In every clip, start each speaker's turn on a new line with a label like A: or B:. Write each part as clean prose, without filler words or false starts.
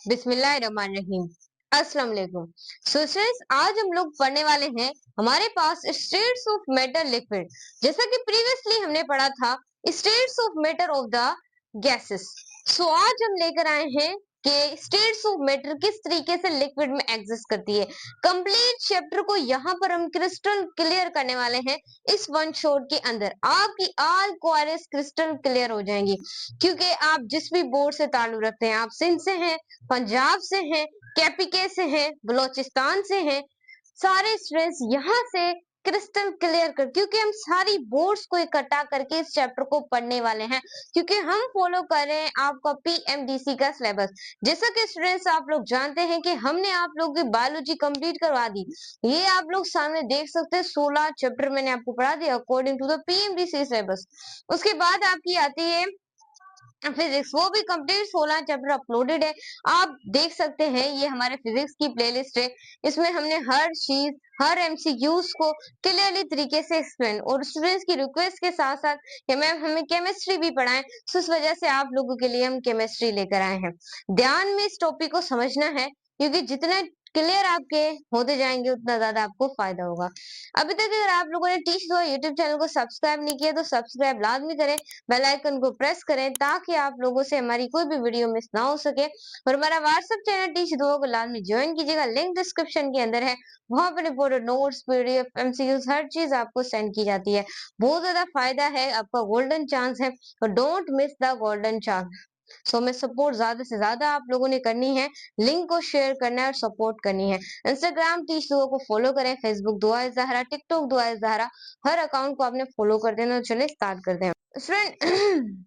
A: बिस्मिल्लाहिर्रहमानिर्रहीम। अस्सलाम वालेकुम। सो स्टूडेंट्स, आज हम लोग पढ़ने वाले हैं हमारे पास स्टेट्स ऑफ मैटर लिक्विड। जैसा कि प्रीवियसली हमने पढ़ा था states of matter of the gases. So आज हम लेकर आए हैं कि स्टेट्स ऑफ मैटर किस तरीके से लिक्विड में एग्जिस्ट करती है। कंप्लीट चैप्टर को यहाँ पर हम क्रिस्टल क्लियर करने वाले हैं। इस वन शॉट के अंदर आपकी ऑल क्वेरीज क्रिस्टल क्लियर हो जाएंगी, क्योंकि आप जिस भी बोर्ड से ताल्लुक रखते हैं, आप सिंध से हैं, पंजाब से हैं, केपीके से हैं, बलोचिस्तान से हैं, सारे स्टूडेंट्स यहाँ से क्रिस्टल क्लियर कर, क्योंकि हम सारी बोर्ड्स को इकट्ठा करके इस चैप्टर को पढ़ने वाले हैं, क्योंकि हम फॉलो कर रहे हैं आपका पीएमडीसी का सिलेबस। जैसा कि स्टूडेंट्स आप लोग जानते हैं कि हमने आप लोगों की बायोलॉजी कंप्लीट करवा दी। ये आप लोग सामने देख सकते हैं 16 चैप्टर मैंने आपको पढ़ा दिया according to the PMDC syllabus. उसके बाद आपकी आती है फिजिक्स, वो भी कंप्लीट 16 चैप्टर अपलोडेड है, आप देख सकते हैं। ये हमारे फिजिक्स की प्लेलिस्ट है, इसमें हमने हर चीज हर एमसीक्यूज को क्लियरली तरीके से एक्सप्लेन, और स्टूडेंट्स की रिक्वेस्ट के साथ साथ कि मैम हमें केमिस्ट्री भी पढ़ाएं, तो इस वजह से आप लोगों के लिए हम केमिस्ट्री लेकर आए हैं। ध्यान में इस टॉपिक को समझना है, क्योंकि जितने क्लियर आपके होते जाएंगे उतना ज्यादा आपको फायदा होगा। अभी तक अगर आप लोगों ने टीच दो यूट्यूब चैनल को सब्सक्राइब नहीं किया तो सब्सक्राइब लाजमी करें, बेल आइकन को प्रेस करें, ताकि आप लोगों से हमारी कोई भी वीडियो मिस ना हो सके। और हमारा व्हाट्सएप चैनल टीच दो को लाजमी ज्वाइन कीजिएगा, लिंक डिस्क्रिप्शन के अंदर है। वहां पर रिपोर्टेड नोट्स, पीडीएफ, एमसीक्यूज हर चीज आपको सेंड की जाती है। बहुत ज्यादा फायदा है, आपका गोल्डन चांस है, और don't miss the golden chance. So मैं सपोर्ट ज्यादा से ज्यादा आप लोगों ने करनी है, लिंक को शेयर करना है और सपोर्ट करनी है। इंस्टाग्राम टीच दुआ को फॉलो करें, फेसबुक दुआ ज़हरा, टिकटॉक दुआ ज़हरा, हर अकाउंट को आपने फॉलो कर देना। चले स्टार्ट करते हैं स्टूडेंट।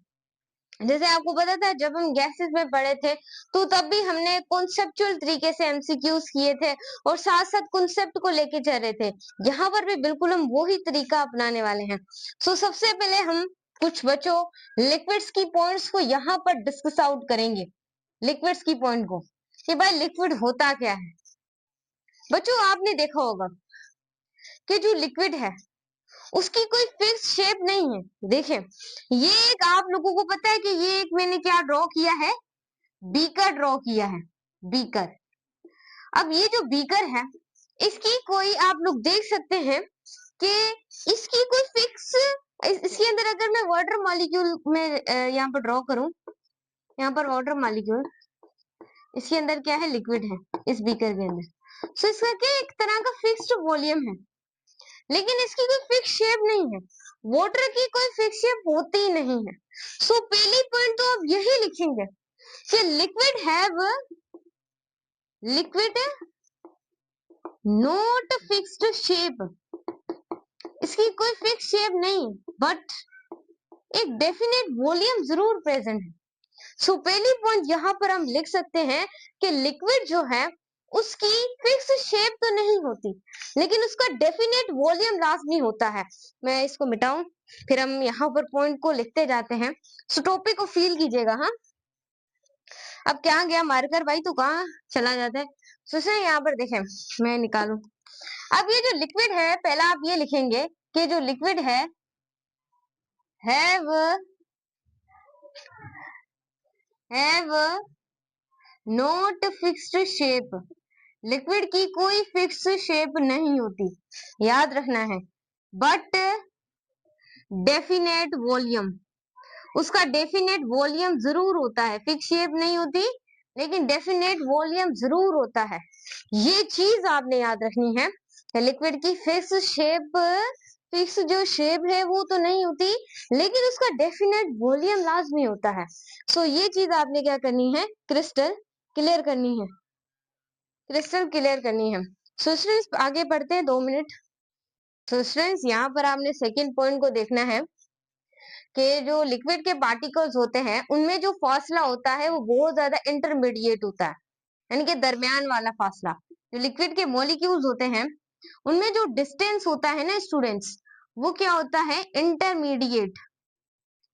A: जैसे आपको पता था जब हम गैसेस में पढ़े थे, तो तब भी हमने कॉन्सेप्चुअल तरीके से एमसीक्यूज किए थे और साथ साथ कॉन्सेप्ट को लेके चल रहे थे। यहाँ पर भी बिल्कुल हम वही तरीका अपनाने वाले हैं। सो सबसे पहले हम कुछ बच्चों लिक्विड्स की पॉइंट्स को यहाँ पर डिस्कस आउट करेंगे। लिक्विड्स की पॉइंट को कि भाई लिक्विड होता क्या है। बच्चों आपने देखा होगा कि जो लिक्विड है उसकी कोई फिक्स शेप नहीं है। देखें, ये एक आप लोगों को पता है कि ये एक मैंने क्या ड्रॉ किया है, बीकर ड्रॉ किया है, बीकर। अब ये जो बीकर है इसकी कोई आप लोग देख सकते हैं कि इसकी कोई फिक्स इसके अंदर अगर मैं वाटर मॉलिक्यूल में यहाँ पर ड्रॉ करूं, यहाँ पर वाटर मॉलिक्यूल, इसके अंदर क्या है, लिक्विड है इस बीकर के अंदर। सो इसका क्या एक तरह का फिक्स्ड वॉल्यूम है, लेकिन इसकी कोई फिक्स शेप नहीं है। वाटर की कोई फिक्स शेप होती ही नहीं है। सो पहली पॉइंट तो आप यही लिखेंगे कि लिक्विड नॉट फिक्स्ड शेप, इसकी कोई फिक्स शेप नहीं, बट एक डेफिनेट वॉल्यूम जरूर प्रेजेंट है। सो पहली पॉइंट यहाँ पर हम लिख सकते हैं कि लिक्विड जो है उसकी फिक्स शेप तो नहीं होती, लेकिन उसका डेफिनेट वॉल्यूम लाजमी होता है। मैं इसको मिटाऊं, फिर हम यहाँ पर पॉइंट को लिखते जाते हैं। सो टॉपिक को फील कीजिएगा। हाँ, अब क्या गया मार्कर भाई, तो कहाँ चला जाता है। सो यहाँ पर देखें, मैं निकालूं। अब ये जो लिक्विड है, पहला आप ये लिखेंगे कि जो लिक्विड है have not fixed shape, liquid की कोई फिक्स शेप नहीं होती, याद रखना है। बट डेफिनेट वॉल्यूम, उसका डेफिनेट वॉल्यूम जरूर होता है। फिक्स शेप नहीं होती, लेकिन डेफिनेट वॉल्यूम जरूर होता है। ये चीज आपने याद रखनी है। लिक्विड की फिक्स जो शेप है वो तो नहीं होती, लेकिन उसका डेफिनेट वॉल्यूम लाजमी होता है। सो ये चीज आपने क्या करनी है, क्रिस्टल क्लियर करनी है, क्रिस्टल क्लियर करनी है। सो स्टूडेंट्स आगे बढ़ते हैं, 2 मिनट। सो स्टूडेंट्स यहाँ पर आपने सेकेंड पॉइंट को देखना है कि जो लिक्विड के पार्टिकल्स होते हैं उनमें जो फासला होता है वो बहुत ज्यादा इंटरमीडिएट होता है, यानी कि दरमियान वाला फासला। जो लिक्विड के मॉलिक्यूल्स होते हैं उनमें जो डिस्टेंस होता है ना स्टूडेंट्स, वो क्या होता है, इंटरमीडिएट।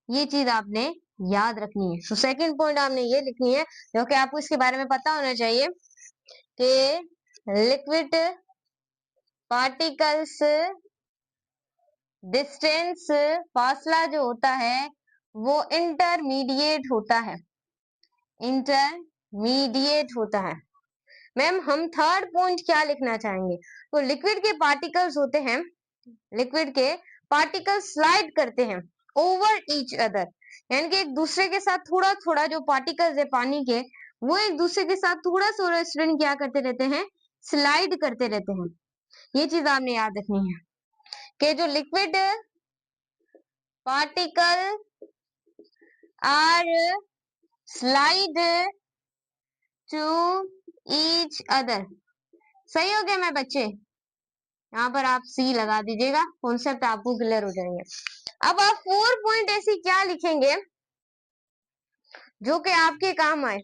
A: ये चीज आपने याद रखनी है। सो सेकंड पॉइंट आपने ये लिखनी है, जो कि आपको इसके बारे में पता होना चाहिए कि लिक्विड पार्टिकल्स डिस्टेंस, फासला जो होता है वो इंटरमीडिएट होता है, इंटरमीडिएट मीडिएट होता है। मैम हम थर्ड पॉइंट क्या लिखना चाहेंगे? तो लिक्विड के पार्टिकल्स होते हैं, लिक्विड के पार्टिकल्स स्लाइड करते हैं ओवर ईच अदर, यानी कि एक दूसरे के साथ थोड़ा थोड़ा जो पार्टिकल्स है पानी के, वो एक दूसरे के साथ थोड़ा थोड़ा स्टूडेंट क्या करते रहते हैं? स्लाइड करते रहते हैं। ये चीज आपने याद रखनी है कि जो liquid particle are slide to each other. सही हो गया मैं बच्चे? यहाँ पर आप सी लगा दीजिएगा, कॉन्सेप्ट आपको क्लियर हो जाएंगे। अब आप 4 पॉइंट ऐसी क्या लिखेंगे जो कि आपके काम आए?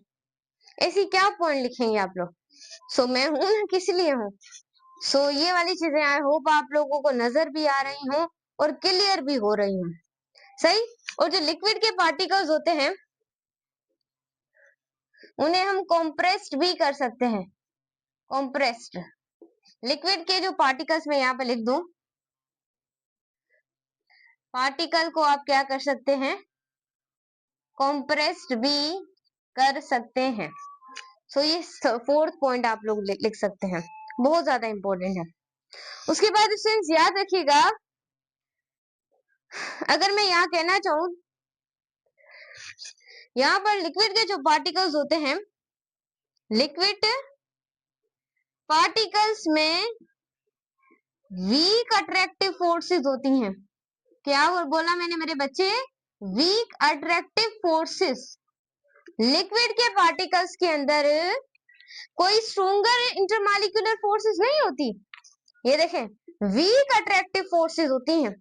A: ऐसी क्या पॉइंट लिखेंगे आप लोग? सो मैं हूं ना, किस लिए हूँ? सो ये वाली चीजें आई होप आप लोगों को नजर भी आ रही हो और क्लियर भी हो रही हूँ। सही। और जो लिक्विड के पार्टिकल्स होते हैं उन्हें हम कॉम्प्रेस्ड भी कर सकते हैं। कॉम्प्रेस्ड लिक्विड के जो पार्टिकल्स में यहाँ पे लिख दूं, पार्टिकल को आप क्या कर सकते हैं? कॉम्प्रेस्ड भी कर सकते हैं। सो ये 4th पॉइंट आप लोग लिख सकते हैं, बहुत ज्यादा इंपॉर्टेंट है। उसके बाद स्टूडेंट्स याद रखिएगा, अगर मैं यहाँ कहना चाहूँ, यहाँ पर लिक्विड के जो पार्टिकल्स होते हैं, लिक्विड पार्टिकल्स में वीक अट्रैक्टिव फोर्सेस होती हैं। क्या बोला मैंने मेरे बच्चे? Weak attractive forces. लिक्विड के पार्टिकल्स के अंदर कोई स्ट्रोंगर इंटरमॉलिक्यूलर फोर्सेस नहीं होती। ये देखें, वीक अट्रैक्टिव फोर्सेस होती हैं,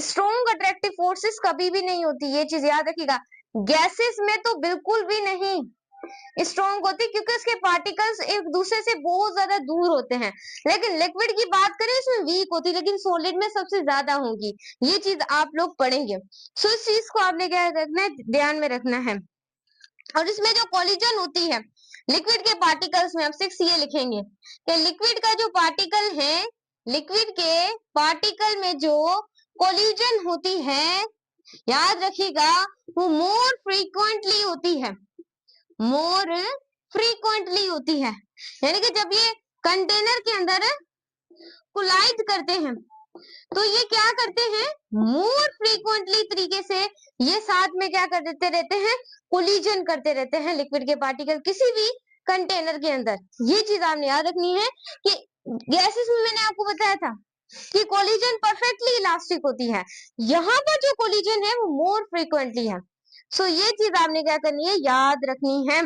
A: स्ट्रॉन्ग अट्रैक्टिव फोर्सेस कभी भी नहीं होती। ये चीज याद रखिएगा। गैसेस में तो बिल्कुल भी नहीं स्ट्रॉन्ग होती, क्योंकि उसके पार्टिकल्स एक दूसरे से बहुत ज्यादा दूर होते हैं। लेकिन लिक्विड की बात करें इसमें वीक होती, लेकिन सॉलिड में सबसे ज्यादा होगी। ये चीज आप लोग पढ़ेंगे। सो इस चीज को आपने क्या रखना है? ध्यान में रखना है। और इसमें जो कोलिजन होती है लिक्विड के पार्टिकल्स में, अब 6 ये लिखेंगे कि लिक्विड का जो पार्टिकल है, लिक्विड के पार्टिकल में जो कोलिजन होती है, याद रखिएगा, वो मोर फ्रीक्वेंटली होती है। मोर फ्रीक्वेंटली होती है, यानी कि जब ये कंटेनर के अंदर कोलाइड करते हैं तो ये क्या करते हैं? मोर फ्रीक्वेंटली तरीके से ये साथ में क्या कर देते रहते हैं? कोलिजन करते रहते हैं लिक्विड के पार्टिकल किसी भी कंटेनर के अंदर। ये चीज आपने याद रखनी है कि गैसेस में मैंने आपको बताया था कि कोलिजन परफेक्टली इलास्टिक होती है, यहाँ पर जो कोलिजन है वो मोर फ्रीक्वेंटली है। सो ये चीज आपने क्या करनी है? याद रखनी है।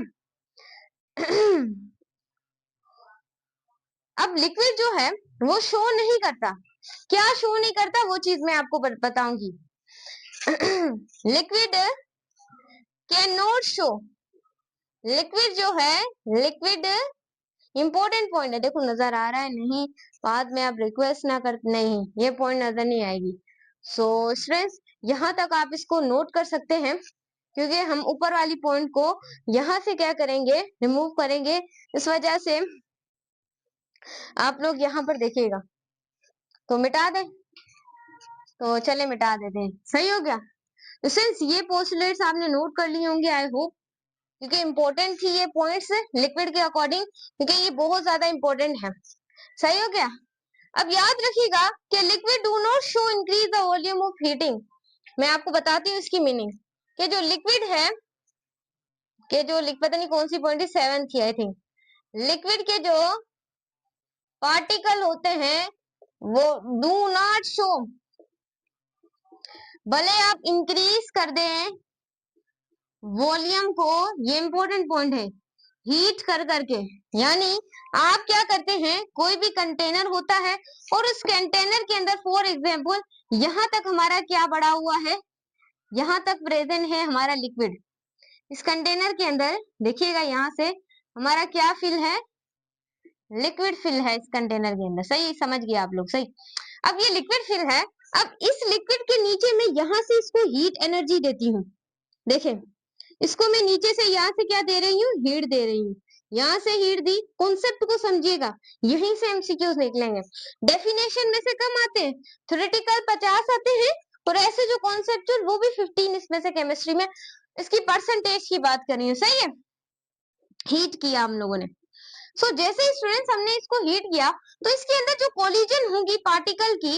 A: अब लिक्विड जो है वो शो नहीं करता। क्या शो नहीं करता? वो चीज मैं आपको बताऊंगी। Liquid can not show. Liquid जो है, लिक्विड इंपॉर्टेंट पॉइंट है, देखो नजर आ रहा है नहीं? बाद में आप रिक्वेस्ट ना कर, नहीं ये पॉइंट नजर नहीं आएगी। सो स्टूडेंट्स यहाँ तक आप इसको नोट कर सकते हैं, क्योंकि हम ऊपर वाली पॉइंट को यहाँ से क्या करेंगे? रिमूव करेंगे। इस वजह से आप लोग यहाँ पर देखिएगा, तो मिटा दें, तो चले मिटा देते हैं। सही हो गया? तो सिंस ये पोस्टुलेट्स आपने नोट कर लिए होंगे आई होप, क्योंकि इंपॉर्टेंट थी ये पॉइंट्स लिक्विड के अकॉर्डिंग, क्योंकि ये बहुत ज्यादा इंपॉर्टेंट है। सही हो गया? अब याद रखिएगा कि liquid do not show increase the volume of heating. मैं आपको बताती हूँ इसकी मीनिंग कि जो लिक्विड है, कि जो पता नहीं कौन सी पॉइंट थी, 7 थी आई थिंक। लिक्विड के जो पार्टिकल होते हैं वो डू नॉट शो, भले आप इंक्रीज कर दें वॉल्यूम को, ये इंपॉर्टेंट पॉइंट है, हीट कर करके, यानी आप क्या करते हैं? कोई भी कंटेनर होता है और उस कंटेनर के अंदर फॉर एग्जांपल यहाँ तक हमारा क्या बड़ा हुआ है? यहाँ तक प्रेजेंट है हमारा लिक्विड। इस कंटेनर के अंदर देखिएगा, यहाँ से हमारा क्या फिल है? लिक्विड फिल है इस कंटेनर के अंदर। सही समझ गए आप लोग? सही। अब ये लिक्विड फिल है, अब इस लिक्विड के नीचे मैं यहाँ से इसको हीट एनर्जी देती हूँ। देखें, इसको मैं नीचे से यहाँ से क्या दे रही हूँ? हीट दे रही हूँ। यहाँ से हीट दी, कॉन्सेप्ट को समझिएगा, यहीं से एमसीक्यूज निकलेंगे। डेफिनेशन में से कम आते हैं, थ्योरेटिकल 50 आते हैं, और ऐसे जो कॉन्सेप्चुअल वो भी 15 इसमें से केमिस्ट्री में। इसकी परसेंटेज की बात कर रही हूँ। सही है? हीट किया हम लोगों ने। जैसे ही स्टूडेंट्स हमने इसको हीट किया तो इसके अंदर जो कोलिजन होगी पार्टिकल की,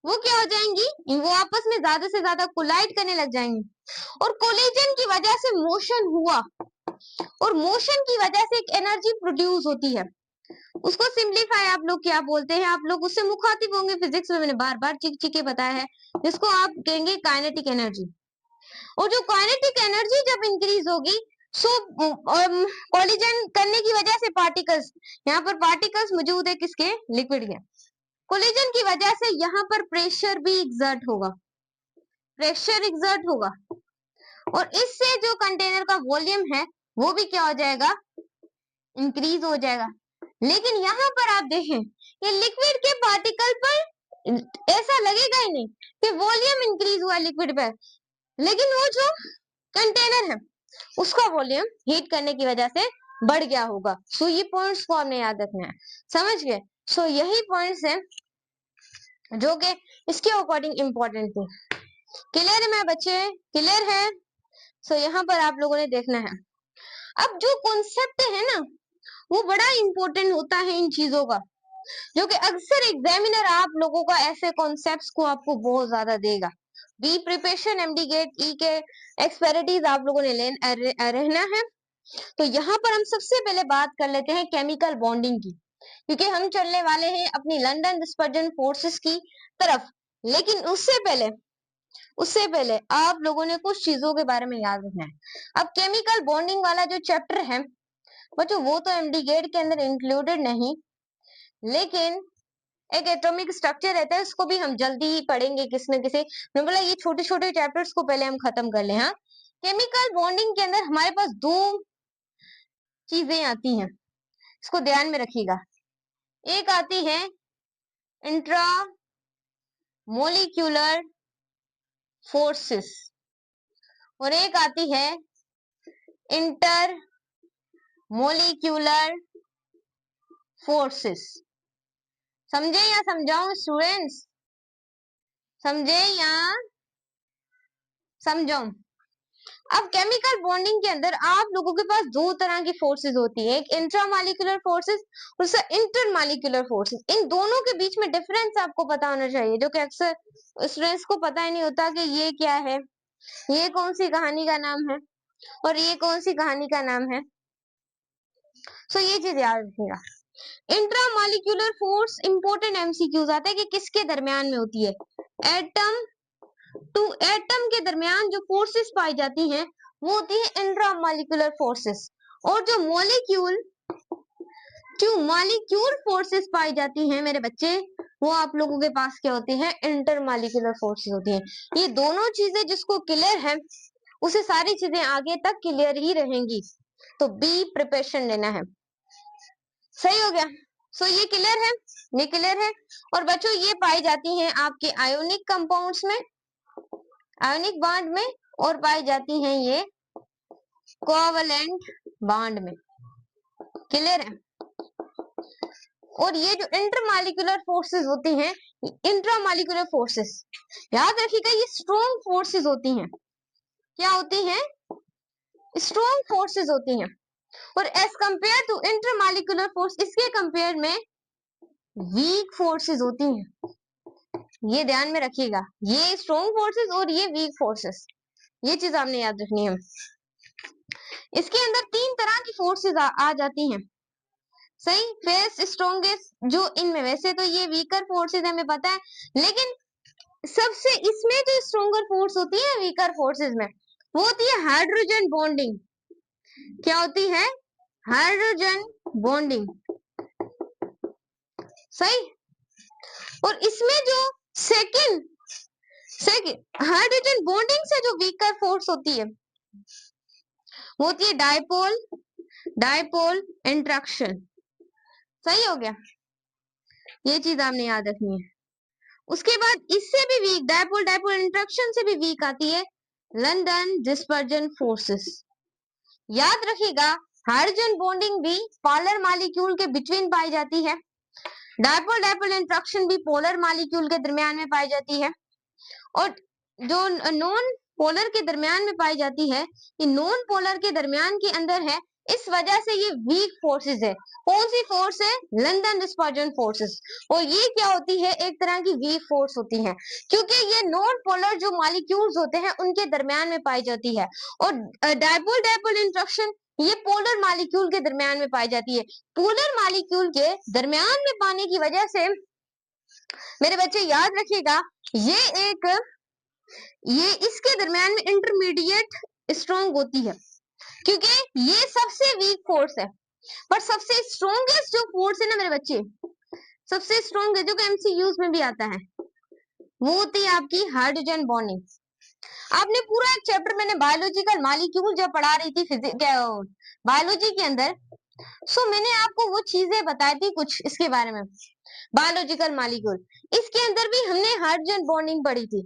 A: वो क्या हो जाएंगी, वो आपस में ज्यादा से ज्यादा कोलाइड करने लग जाएंगी, और कोलिजन की वजह से मोशन हुआ, और मोशन की वजह से एक एनर्जी प्रोड्यूस होती है। उसको सिंप्लीफाई आप लोग क्या बोलते हैं, आप लोग उससे मुखातिब होंगे, फिजिक्स में मैंने बार बार चिक चिके बताया है, जिसको आप कहेंगे काइनेटिक एनर्जी। और जो काइनेटिक एनर्जी जब इंक्रीज होगी, सो कोलिजन करने की वजह से पार्टिकल्स, यहाँ पर पार्टिकल्स मौजूद है किसके, लिक्विड के, कोलिजन की वजह से यहाँ पर प्रेशर भी एग्जर्ट होगा, प्रेशर एग्जर्ट होगा, और इससे जो कंटेनर का वॉल्यूम है वो भी क्या हो जाएगा, इंक्रीज हो जाएगा। लेकिन यहाँ पर आप देखें, ये लिक्विड के पार्टिकल पर ऐसा लगेगा ही नहीं कि वॉल्यूम इंक्रीज हुआ लिक्विड पर, लेकिन वो जो कंटेनर है उसका वॉल्यूम हीट करने की वजह से बढ़ गया होगा। ये पॉइंट्स को आपने याद रखना है, समझ गए। यही पॉइंट्स हैं जो कि इसके अकॉर्डिंग इंपॉर्टेंट थे। क्लियर है मेरे बच्चे, क्लियर है। यहाँ पर आप लोगों ने देखना है। अब जो कॉन्सेप्ट है ना, वो बड़ा इंपॉर्टेंट होता है इन चीजों का, जो कि अक्सर एग्जामिनर आप लोगों का ऐसे कॉन्सेप्ट्स को आपको बहुत ज्यादा देगा। बी प्रिपरेशन एमडी गेट ई के एक्सपर्टीज आप लोगों ने रहना है। तो यहाँ पर हम सबसे पहले बात कर लेते हैं केमिकल बॉन्डिंग की, क्योंकि हम चलने वाले हैं अपनी लंदन डिस्पर्जन फोर्सेस की तरफ। लेकिन उससे पहले आप लोगों ने कुछ चीजों के बारे में याद रखना है। अब केमिकल बॉन्डिंग वाला जो चैप्टर है बच्चों, वो तो एमडी गेट के अंदर इंक्लूडेड नहीं, लेकिन एक एटॉमिक स्ट्रक्चर रहता है, उसको भी हम जल्दी ही पढ़ेंगे किसी न किसी। मैं बोला ये छोटे छोटे चैप्टर्स को पहले हम खत्म कर ले। हाँ, केमिकल बॉन्डिंग के अंदर हमारे पास दो चीजें आती हैं, इसको ध्यान में रखिएगा। एक आती है इंट्रा मोलिक्यूलर फोर्सेस, और एक आती है इंटर मोलिक्यूलर फोर्सेस। समझे या समझाऊं स्टूडेंट्स, समझे या समझाऊं? अब केमिकल बॉन्डिंग के अंदर आप लोगों के पास दो तरह की फोर्सेस होती है, एक इंट्रामॉलिक्यूलर फोर्सेस और दूसरा इंटरमॉलिक्यूलर फोर्सेस। इन दोनों के बीच में डिफरेंस आपको पता होना चाहिए, जो कि अक्सर स्टूडेंट्स को पता ही नहीं होता कि ये क्या है, ये कौन सी कहानी का नाम है और ये कौन सी कहानी का नाम है। ये चीज याद रखिएगा। इंट्रामॉलिक्यूलर फोर्स इंपोर्टेंट एमसीक्यूज आता है कि किसके दरमियान में होती है, एटम टू एटम के दरमियान जो फोर्सेस पाई जाती हैं वो होती है इंट्रामॉलिक्यूलर फोर्सेस, और जो मॉलिक्यूल टू मॉलिक्यूल फोर्सेस पाई जाती हैं मेरे बच्चे, वो आप लोगों के पास क्या होती हैं, इंटरमॉलिक्यूलर फोर्सेस होती हैं। ये दोनों चीजें जिसको क्लियर है उसे सारी चीजें आगे तक क्लियर ही रहेंगी। तो बी प्रिपरेशन लेना है, सही हो गया। ये क्लियर है, ये क्लियर है। और बच्चों ये पाई जाती हैं आपके आयोनिक कंपाउंड्स में, आयोनिक बॉन्ड में, और पाई जाती हैं ये कोवलेंट बॉन्ड में। क्लियर है। और ये जो इंटरमॉलिक्यूलर फोर्सेस होती हैं, इंट्रामॉलिक्यूलर फोर्सेस याद रखिएगा, ये स्ट्रॉन्ग फोर्सेस होती हैं। क्या होती हैं, स्ट्रॉन्ग फोर्सेस होती हैं। और as compare to intermolecular force, इसके कंपेयर में वीक फोर्सेस होती हैं। ये ध्यान में रखिएगा, ये स्ट्रॉन्ग फोर्सेस और ये वीक फोर्सेस, ये चीज आपने याद रखनी है। इसके अंदर तीन तरह की फोर्सेस आ जाती हैं, सही। फेस स्ट्रॉन्गेस्ट जो इनमें, वैसे तो ये वीकर फोर्सेस हमें पता है, लेकिन सबसे इसमें जो स्ट्रॉन्गर फोर्स होती है वीकर फोर्सेस में, वो होती है हाइड्रोजन बॉन्डिंग। क्या होती है, हाइड्रोजन बॉन्डिंग, सही। और इसमें जो सेकंड हाइड्रोजन बॉन्डिंग से जो वीकर फोर्स होती है वो होती है डायपोल इंट्रैक्शन, सही हो गया। ये चीज आपने याद रखनी है। उसके बाद इससे भी वीक, डायपोल इंट्रैक्शन से भी वीक आती है लंदन डिस्पर्जन फोर्सेस। याद रखिएगा, हाइड्रोजन बॉन्डिंग भी पोलर मॉलिक्यूल के बिटवीन पाई जाती है, डायपोल इंट्रैक्शन भी पोलर मॉलिक्यूल के दरमियान में पाई जाती है, और जो नॉन पोलर के दरमियान में पाई जाती है, ये नॉन पोलर के दरमियान के अंदर है इस वजह से ये वीक फोर्सेस है। कौन सी फोर्स है? London dispersion forces. और ये क्या होती है? एक तरह की वीक फोर्स होती है, क्योंकि ये नॉन पोलर जो मॉलिक्यूल्स होते हैं उनके दरमियान में पाई जाती है। और डायपोल डायपोल इंटरेक्शन ये पोलर मॉलिक्यूल के दरमियान में पाई जाती है। पोलर मॉलिक्यूल के दरमियान में पाने की वजह से मेरे बच्चे याद रखिएगा, ये इसके दरमियान में इंटरमीडिएट स्ट्रॉन्ग होती है, क्योंकि ये सबसे वीक फोर्स है। पर सबसे स्ट्रॉन्गेस्ट जो फोर्स है ना मेरे बच्चे, सबसे स्ट्रॉन्ग है जो कि एमसीक्यूज में भी आता है, वो होती है आपकी हाइड्रोजन बॉन्डिंग। आपने पूरा एक चैप्टर मैंने बायोलॉजिकल मॉलिक्यूल जब पढ़ा रही थी बायोलॉजी के अंदर, सो मैंने आपको वो चीजें बताई थी कुछ इसके बारे में। बायोलॉजिकल मॉलिक्यूल इसके अंदर भी हमने हाइड्रोजन बॉन्डिंग पढ़ी थी।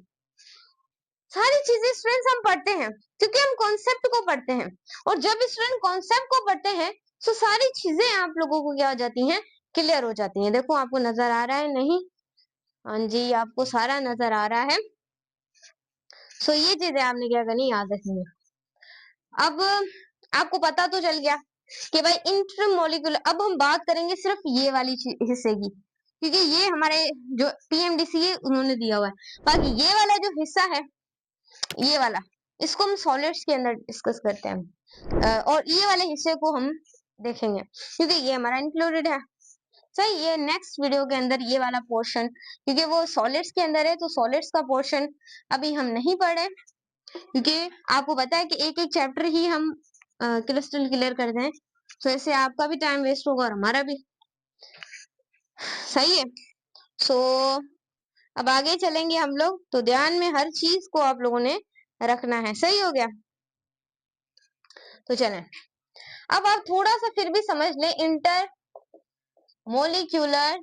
A: सारी चीजें स्टूडेंट्स हम पढ़ते हैं क्योंकि हम कॉन्सेप्ट को पढ़ते हैं, और जब स्टूडेंट कॉन्सेप्ट को पढ़ते हैं तो सारी चीजें आप लोगों को क्या हो जाती हैं? क्लियर हो जाती हैं। देखो आपको नजर आ रहा है? नहीं, हाँ जी, आपको सारा नजर आ रहा है। सो ये चीजें आपने क्या करनी, याद रखनी है। अब आपको पता तो चल गया कि भाई इंटरमोलिकुलर। अब हम बात करेंगे सिर्फ ये वाली हिस्से की, क्योंकि ये हमारे जो पीएमडीसी है उन्होंने दिया हुआ है। बाकी ये वाला जो हिस्सा है, ये वाला, इसको हम सॉलिड्स के अंदर डिस्कस करते हैं, और ये वाले हिस्से को हम देखेंगे क्योंकि ये हमारा इंक्लूडेड है। सही, ये नेक्स्ट वीडियो के अंदर ये वाला पोर्शन, क्योंकि वो सॉलिड्स के अंदर है, तो सॉलिड्स का पोर्शन अभी हम नहीं पढ़े, क्योंकि आपको पता है कि एक एक चैप्टर ही हम क्रिस्टल क्लियर कर दें, तो ऐसे आपका भी टाइम वेस्ट होगा और हमारा भी। सही है। सो अब आगे चलेंगे हम लोग, तो ध्यान में हर चीज को आप लोगों ने रखना है। सही हो गया? तो चलें, अब आप थोड़ा सा फिर भी समझ लें इंटर मोलिक्यूलर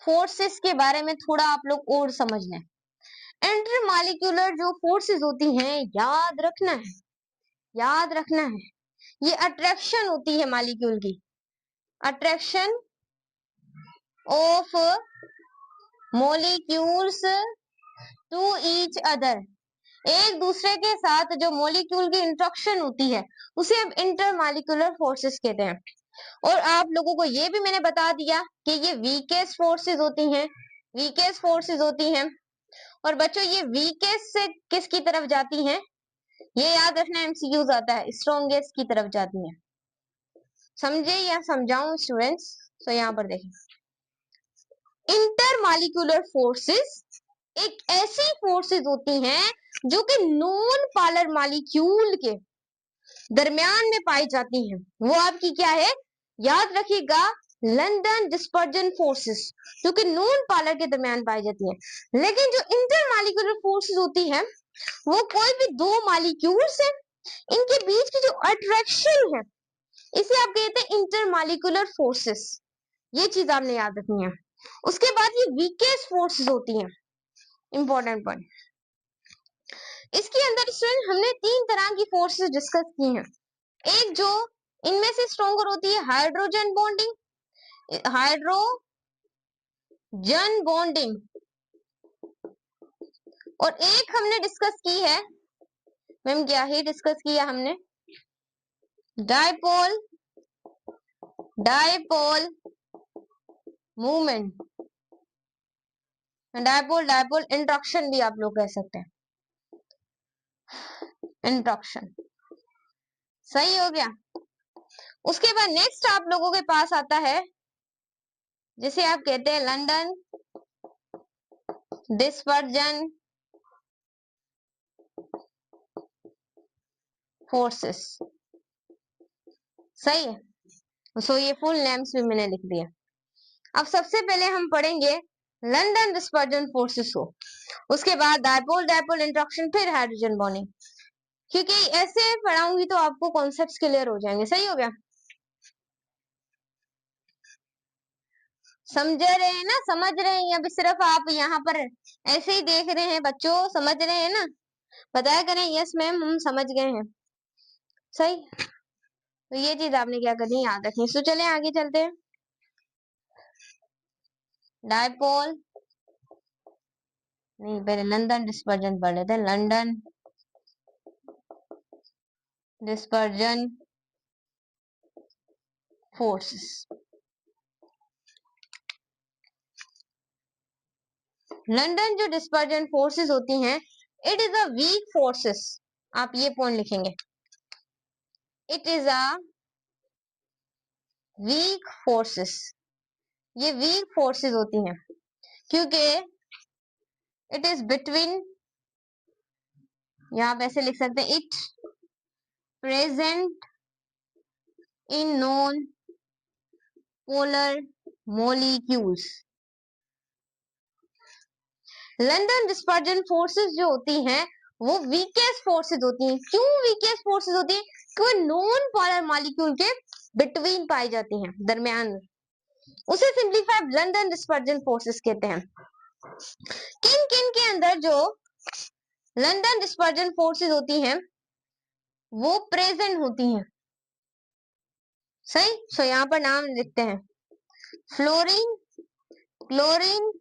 A: फोर्सेस के बारे में, थोड़ा आप लोग और समझ लें। इंटर मॉलिक्यूलर जो फोर्सेस होती हैं, याद रखना है, याद रखना है, ये अट्रैक्शन होती है मॉलिक्यूल की, attraction of molecules to each other. एक दूसरे के साथ जो मॉलिक्यूल की इंट्रैक्शन होती है उसे हम इंटरमॉलिक्यूलर फोर्सेस कहते हैं। और आप लोगों को ये भी मैंने बता दिया कि ये वीकेस्ट फोर्सेस होती हैं, वीकेस्ट फोर्सेस होती हैं। और बच्चों ये वीकेस्ट से किसकी तरफ जाती हैं? ये याद रखना, एमसीक्यूज आता है, स्ट्रॉन्गेस्ट की तरफ जाती हैं। समझे या समझाऊं स्टूडेंट्स? तो यहाँ पर देखें, इंटरमॉलिक्यूलर फोर्सेस एक ऐसी फोर्सेस होती हैं जो कि नॉन पोलर मॉलिक्यूल के दरमियान में पाई जाती हैं। वो आपकी क्या है? याद रखिएगा, लंदन डिस्पर्जन फोर्सेस, जो कि नॉन पोलर के दरमियान पाई जाती है। लेकिन जो इंटरमॉलिक्यूलर फोर्सेस होती है, वो कोई भी दो मॉलिक्यूल्स है, इनके बीच की जो अट्रैक्शन है, इसे आप कहते हैं इंटरमॉलिक्यूलर फोर्सेस। ये चीज आपने याद रखनी है। उसके बाद ये वीकेस्ट फोर्सेस होती हैं, इंपॉर्टेंट पॉइंट। इसके अंदर स्टूडेंट हमने तीन तरह की फोर्सेस डिस्कस की हैं। एक जो इनमें से स्ट्रॉन्गर होती है, हाइड्रोजन बॉन्डिंग, हाइड्रोजन बॉन्डिंग। और एक हमने डिस्कस की है, मैम क्या ही डिस्कस किया हमने, dipole dipole movement, dipole dipole interaction भी आप लोग कह सकते हैं, इंट्रैक्शन। सही हो गया। उसके बाद नेक्स्ट आप लोगों के पास आता है, जिसे आप कहते हैं लंदन डिस्पर्जन फोर्सेस। सही है। सो ये फुल नेम्स भी मैंने लिख दिया। अब सबसे पहले हम पढ़ेंगे लंदन डिस्पर्जन फोर्सेस को, उसके बाद डायपोल डायपोल इंट्रैक्शन, फिर हाइड्रोजन बॉन्डिंग, क्योंकि ऐसे पढ़ाऊंगी तो आपको कॉन्सेप्ट्स क्लियर हो जाएंगे। सही हो गया? समझ रहे हैं ना? समझ रहे हैं या भी सिर्फ आप यहाँ पर ऐसे ही देख रहे हैं? बच्चों समझ रहे हैं ना? बताया करें यस मैम हम समझ गए हैं। सही, तो ये चीज आपने क्या करनी, याद रखनी। तो चले आगे चलते हैं। डायपोल नहीं, पहले लंदन डिस्पर्जन पढ़ लेते हैं। London dispersion forces. लंदन जो डिस्पर्जन फोर्सेस होती हैं, it is a weak forces. आप ये पॉइंट लिखेंगे, it is a weak forces. ये वीक फोर्सेस होती हैं क्योंकि इट इज बिटवीन, यहां पे ऐसे लिख सकते हैं, it present in non polar molecules. London dispersion forces जो होती हैं वो वीकेस्ट फोर्सेस होती हैं. क्यों वीकेस्ट फोर्सेस होती हैं? क्योंकि नॉन पोलर मॉलिक्यूल के बिटवीन पाई जाती हैं, दरमियान में. उसे सिंपलीफाइड लंदन डिस्पर्जन फोर्सेस कहते हैं. किन किन के अंदर जो लंदन डिस्पर्जन फोर्सेस होती हैं वो प्रेजेंट होती हैं. सही. सो यहाँ पर नाम लिखते हैं, fluorine, chlorine,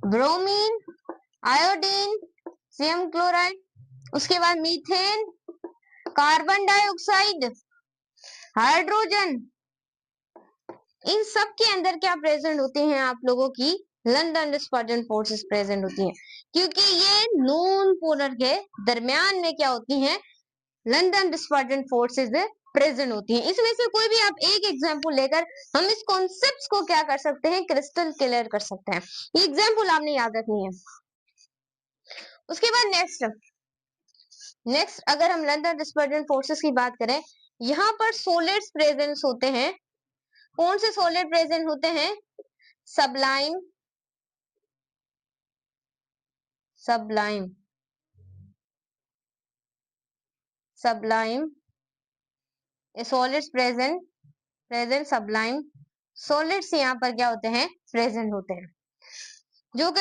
A: bromine, iodine, sodium chloride, उसके बाद मीथेन, कार्बन डाइऑक्साइड, हाइड्रोजन. इन सब के अंदर क्या प्रेजेंट होती हैं आप लोगों की? लंदन डिस्पर्जन फोर्सेस प्रेजेंट होती हैं क्योंकि ये नॉन पोलर के दरमियान में क्या होती हैं? लंदन डिस्पर्जन फोर्सेस प्रेजेंट होती हैं. इसमें से कोई भी आप एक एग्जांपल लेकर हम इस कॉन्सेप्ट्स को क्या कर सकते हैं? क्रिस्टल क्लियर कर सकते हैं. ये एग्जांपल आपने याद रखनी है. उसके बाद नेक्स्ट अगर हम लंदन डिस्पर्जन फोर्सेस की बात करें, यहाँ पर सॉलिड्स प्रेजेंट होते हैं. कौन से सॉलिड प्रेजेंट होते हैं? Sublime, Sublime, Sublime solids present Sublime solids यहाँ पर क्या होते हैं? प्रेजेंट होते हैं, जो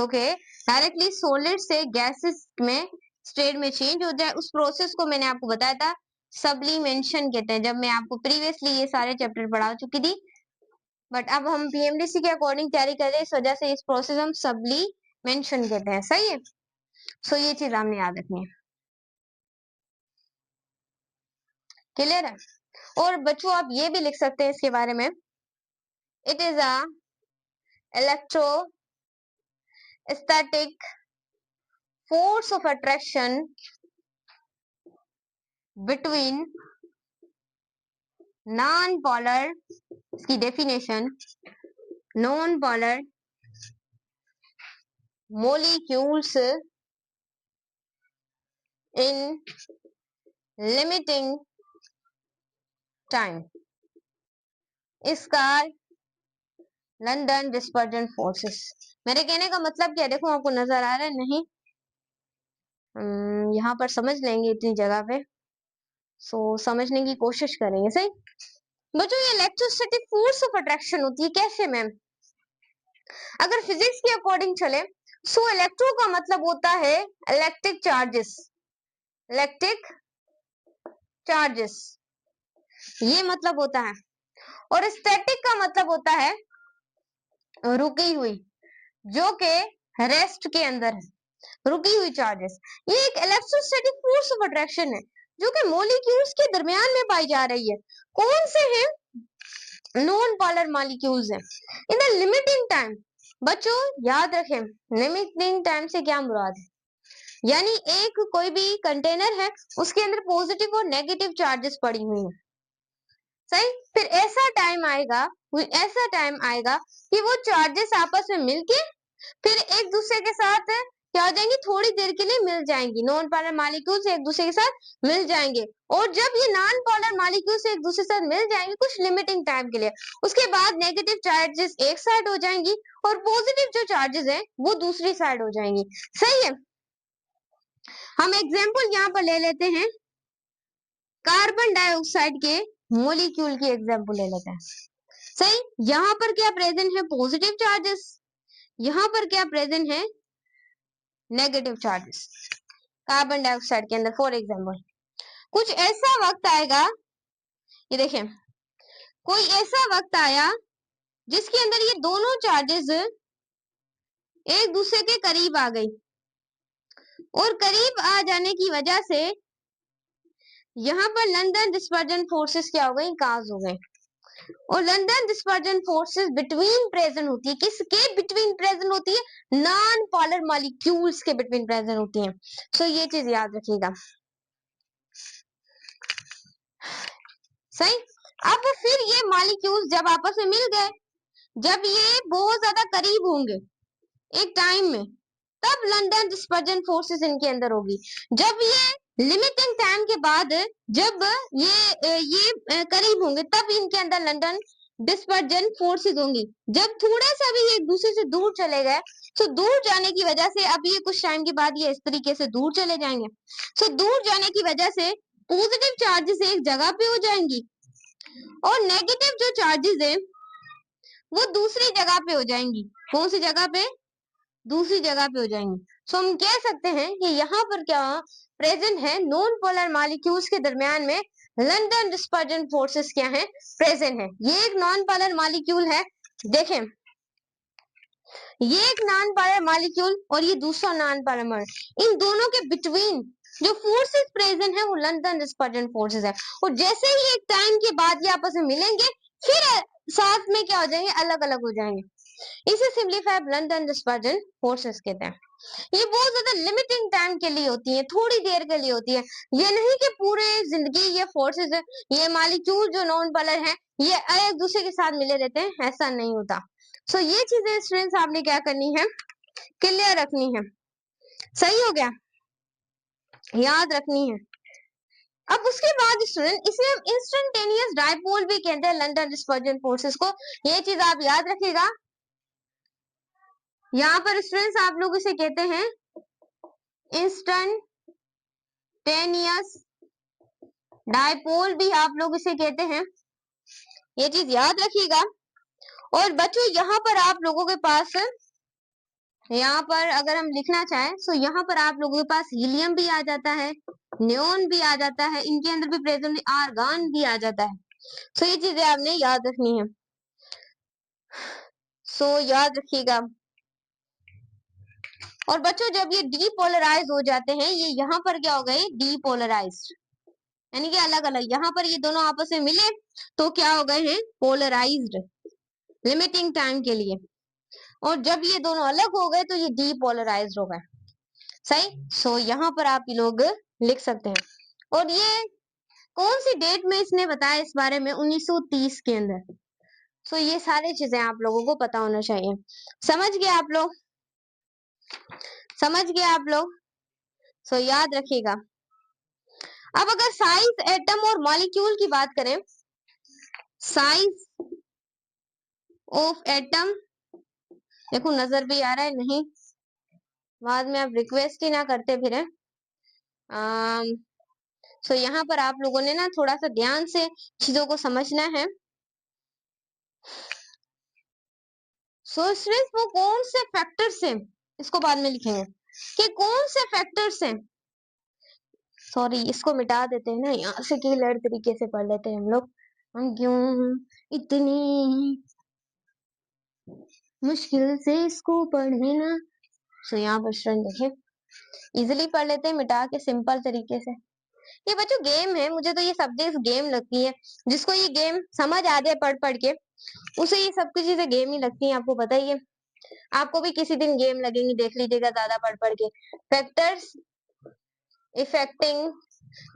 A: कि डायरेक्टली सॉलिड से गैसेस में स्टेट में चेंज हो जाए. उस प्रोसेस को मैंने आपको बताया था, सब्लिमेशन कहते हैं, जब मैं आपको प्रीवियसली ये सारे चैप्टर पढ़ा चुकी थी. बट अब हम पीएमडीसी के अकॉर्डिंग तैयारी कर रहे हैं, इस वजह से इस प्रोसेस हम सब्लिमेशन कहते हैं. सही है. सो ये चीज हमने याद रखनी है. क्लियर है. और बच्चों आप ये भी लिख सकते हैं इसके बारे में, it is a electrostatic force of attraction between non-polar, इसकी definition, non-polar molecules in limiting time. इसका लंदन डिस्पर्जन फोर्सेस. मेरे कहने का मतलब क्या? देखो आपको नजर आ रहा है? नहीं, यहाँ पर समझ लेंगे इतनी जगह पे. सो समझने की कोशिश करेंगे. सही. बच्चों ये इलेक्ट्रोस्टैटिक फोर्स ऑफ अट्रैक्शन होती है. कैसे मैम? अगर फिजिक्स के अकॉर्डिंग चले, सो इलेक्ट्रो का मतलब होता है इलेक्ट्रिक चार्जेस. इलेक्ट्रिक चार्जेस ये मतलब होता है. और स्टैटिक का मतलब होता है रुकी हुई, जो कि रेस्ट के अंदर है, रुकी हुई चार्जेस. ये एक इलेक्ट्रोस्टैटिक फोर्स ऑफ अट्रैक्शन है जो कि मॉलिक्यूल्स के दरमियान में पाई जा रही है. कौन से हैं? नॉन पोलर मॉलिक्यूल्स हैं. In the limiting time. बच्चों याद रखें, लिमिटिंग टाइम से क्या मुराद है? यानी एक कोई भी कंटेनर है, उसके अंदर पॉजिटिव और नेगेटिव चार्जेस पड़ी हुई हैं. सही. फिर ऐसा टाइम आएगा कि वो चार्जेस आपस में मिलके फिर एक दूसरे के साथ क्या हो जाएंगी? थोड़ी देर के लिए मिल जाएंगी. नॉन पोलर मॉलिक्यूल्स एक दूसरे के साथ मिल जाएंगे. और जब ये नॉन पोलर मॉलिक्यूल्स एक दूसरे के साथ मिल जाएंगे कुछ लिमिटिंग टाइम के लिए, उसके बाद नेगेटिव चार्जेस एक साइड हो जाएंगी और पॉजिटिव जो चार्जेस हैं वो दूसरी साइड हो जाएंगी. सही है. हम एग्जाम्पल यहाँ पर ले लेते हैं, कार्बन डाइऑक्साइड के मॉलिक्यूल की एग्जाम्पल ले लेते हैं. सही. यहाँ पर क्या प्रेजेंट है? Positive charges. यहाँ पर क्या प्रेजेंट है? Negative charges. कार्बन डाइऑक्साइड के अंदर फॉर एग्जाम्पल कुछ ऐसा वक्त आएगा, ये देखें, कोई ऐसा वक्त आया जिसके अंदर ये दोनों चार्जेस एक दूसरे के करीब आ गई, और करीब आ जाने की वजह से यहाँ पर लंदन डिस्पर्जन फोर्सेस क्या हो गई, काज हो गए। और London dispersion forces between present होती है, किसके बिटवीन प्रेजेंट होती है, नॉन पोलर मॉलिक्यूल्स के बिटवीन प्रेजेंट होती है। सो ये चीज याद रखिएगा, सही। अब फिर ये मॉलिक्यूल्स जब आपस में मिल गए, जब ये बहुत ज्यादा करीब होंगे एक टाइम में, तब लंदन डिस्पर्जन फोर्सेस इनके अंदर होगी। जब ये लिमिटिंग टाइम के बाद, जब ये करीब होंगे, तब इनके अंदर लंदन डिस्पर्जन फोर्सेस होंगी। जब थोड़ा सा भी एक दूसरे से दूर चले गए, तो दूर जाने की वजह से अब ये कुछ टाइम के बाद ये इस तरीके से दूर चले जाएंगे। सो दूर जाने की वजह से पॉजिटिव चार्जेस एक जगह पे हो जाएंगी और नेगेटिव जो चार्जेस है वो दूसरी जगह पे हो जाएंगी। कौन सी जगह पे, दूसरी जगह पे हो जाएंगी। सो हम कह सकते हैं कि यहाँ पर क्या प्रेजेंट है, नॉन पोलर मॉलिक्यूल्स के दरमियान में लंदन डिस्पर्जन फोर्सेस क्या है, प्रेजेंट है। ये एक नॉन पोलर मॉलिक्यूल है, देखें, ये एक नॉन पोलर मॉलिक्यूल और ये दूसरा नॉन पोलर, इन दोनों के बिटवीन जो फोर्सेस प्रेजेंट है वो लंदन डिस्पर्जन फोर्सेस है। और जैसे ही एक टाइम के बाद ये आपस में मिलेंगे, फिर साथ में क्या हो जाएंगे, अलग अलग हो जाएंगे। इसे सिंपलीफाइड लंदन डिस्पर्जन फोर्सेस कहते हैं। ये बहुत ज्यादा लिमिटिंग टाइम के लिए होती है, थोड़ी देर के लिए होती है। ये नहीं कि पूरे जिंदगी ये फोर्सेस, ये मॉलिक्यूल जो नॉन पोलर है, ये एक दूसरे के साथ मिले रहते हैं, ऐसा नहीं होता। सो ये चीजें स्टूडेंट्स आपने क्या करनी है, क्लियर रखनी है। सही हो गया, याद रखनी है। अब उसके बाद स्टूडेंट, इसे हम इंस्टेंटेनियस डायपोल भी कहते हैं, लंदन डिस्पर्जन फोर्सेस को। ये चीज आप याद रखिएगा। यहाँ पर स्टूडेंट्स आप लोग इसे कहते हैं इंस्टेंटेनियस डायपोल भी आप लोग इसे कहते हैं, ये चीज याद रखिएगा। और बच्चों यहाँ पर आप लोगों के पास, यहाँ पर अगर हम लिखना चाहें तो यहाँ पर आप लोगों के पास हीलियम भी आ जाता है, नियोन भी आ जाता है, इनके अंदर भी प्रेजेंट आर्गन भी आ जाता है। सो ये चीजें आपने याद रखनी है। सो याद रखिएगा। और बच्चों जब ये डीपोलराइज हो जाते हैं, ये यहाँ पर क्या हो गए, डीपोलराइज्ड, यानी कि अलग अलग। यहाँ पर ये दोनों आपस में मिले तो क्या हो गए हैं, पोलराइज्ड, लिमिटिंग टाइम के लिए। और जब ये दोनों अलग हो गए तो ये डीपोलराइज्ड हो गए, सही। सो यहाँ पर आप लोग लिख सकते हैं। और ये कौन सी डेट में इसने बताया इस बारे में, 1930 के अंदर। सो ये सारी चीजें आप लोगों को पता होना चाहिए। समझ गए आप लोग, समझ गए आप लोग। सो याद रखिएगा। अब अगर साइज एटम और मॉलिक्यूल की बात करें, साइज ऑफ एटम, देखो नजर भी आ रहा है, नहीं बाद में आप रिक्वेस्ट ही ना करते फिर। सो यहाँ पर आप लोगों ने ना थोड़ा सा ध्यान से चीजों को समझना है। सो स्टूडेंट्स वो कौन से फैक्टर्स हैं, इसको बाद में लिखेंगे कि कौन से फैक्टर्स हैं। सॉरी, इसको मिटा देते हैं ना, यहाँ से क्लियर तरीके से पढ़ लेते हैं हम लोग। हम क्यों इतनी मुश्किल से इसको पढ़े ना। सो यहाँ पर स्टूडेंट देखें, इजिली पढ़ लेते हैं मिटा के, सिंपल तरीके से। ये बच्चों गेम है, मुझे तो ये सब्जेक्ट गेम लगती है। जिसको ये गेम समझ आ जाए पढ़ पढ़ के, उसे ये सब कुछ चीजें गेम ही लगती है, आपको पता ही है। आपको भी किसी दिन गेम लगेंगी, देख लीजिएगा ज्यादा पढ़ पढ़ के। फैक्टर्स इफेक्टिंग,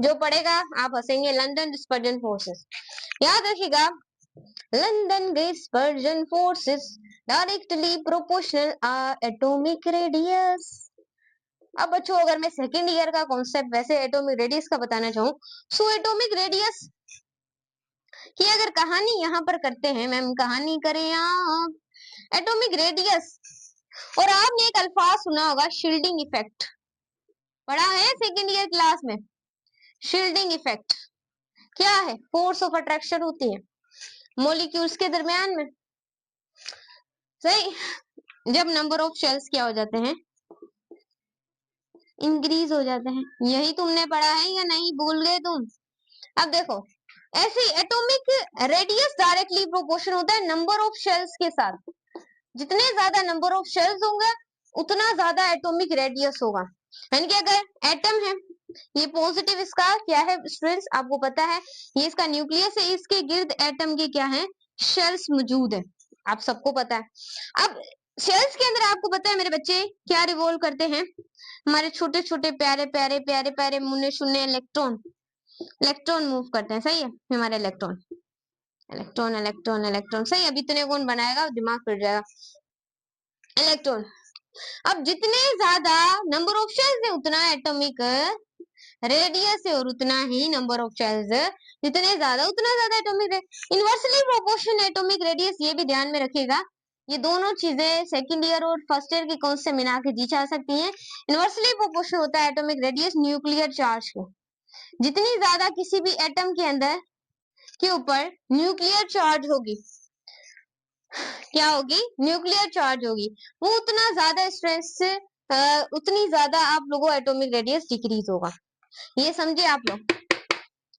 A: जो पढ़ेगा आप हंसेंगे, लंदन डिस्पर्जन फोर्सेस, याद रखिएगा। London dispersion forces directly proportional atomic radius. अब बच्चों अगर मैं सेकेंड ईयर का कॉन्सेप्ट वैसे एटॉमिक रेडियस का बताना चाहूँ, सो एटॉमिक रेडियस की अगर कहानी यहाँ पर करते हैं, मैम कहानी करें आप, एटॉमिक रेडियस। और आपने एक अल्फाज सुना होगा, शील्डिंग इफेक्ट, पढ़ा है सेकेंड ईयर क्लास में। शील्डिंग इफेक्ट क्या है, फोर्स ऑफ अट्रैक्शन होती है मॉलिक्यूल्स के दरमियान में, सही। जब नंबर ऑफ शेल्स क्या हो जाते हैं, इंक्रीज हो जाते हैं। यही तुमने पढ़ा है या नहीं, भूल गए तुम। अब देखो, ऐसे एटॉमिक रेडियस डायरेक्टली प्रोपोर्शन होता है नंबर ऑफ शेल्स के साथ। जितने ज्यादा नंबर ऑफ शेल्स होंगे उतना ज्यादा एटॉमिक रेडियस होगा। यानी कि अगर एटम है, ये पॉजिटिव इसका क्या है स्टूडेंट्स, आपको पता है ये इसका न्यूक्लियस है, इसके गिर्द एटम के क्या है, शेल्स मौजूद है, आप सबको पता है। अब शेल्स के अंदर आपको पता है मेरे बच्चे क्या रिवॉल्व करते हैं, हमारे छोटे छोटे प्यारे प्यारे प्यारे प्यारे मुन्ने शुन्ने इलेक्ट्रॉन, इलेक्ट्रॉन मूव करते हैं, सही है, हमारे इलेक्ट्रॉन इलेक्ट्रॉन इलेक्ट्रॉन इलेक्ट्रॉन, सही। अब इतने कौन बनाएगा, दिमाग फिर जाएगा, इलेक्ट्रॉन। अब जितने ज्यादा नंबर ऑफ शेल्स है उतना एटॉमिक रेडियस है, और उतना ही नंबर ऑफ शेल्स जितने ज्यादा उतना ज्यादा एटॉमिक है, इनवर्सली प्रोपोर्शन एटॉमिक रेडियस, ये भी ध्यान में रखिएगा। ये दोनों चीजें सेकंड ईयर और फर्स्ट ईयर के कॉन्सेप्ट से मिला के दी जा सकती हैं। इनवर्सली प्रोपोर्शन होता है एटॉमिक रेडियस न्यूक्लियर चार्ज के, जितनी ज्यादा किसी भी एटम के अंदर के ऊपर न्यूक्लियर चार्ज होगी, क्या होगी, न्यूक्लियर चार्ज होगी, वो उतना ज्यादा स्ट्रेंथ से उतनी ज्यादा आप लोगों एटॉमिक रेडियस डिक्रीज होगा। ये समझे आप लोग,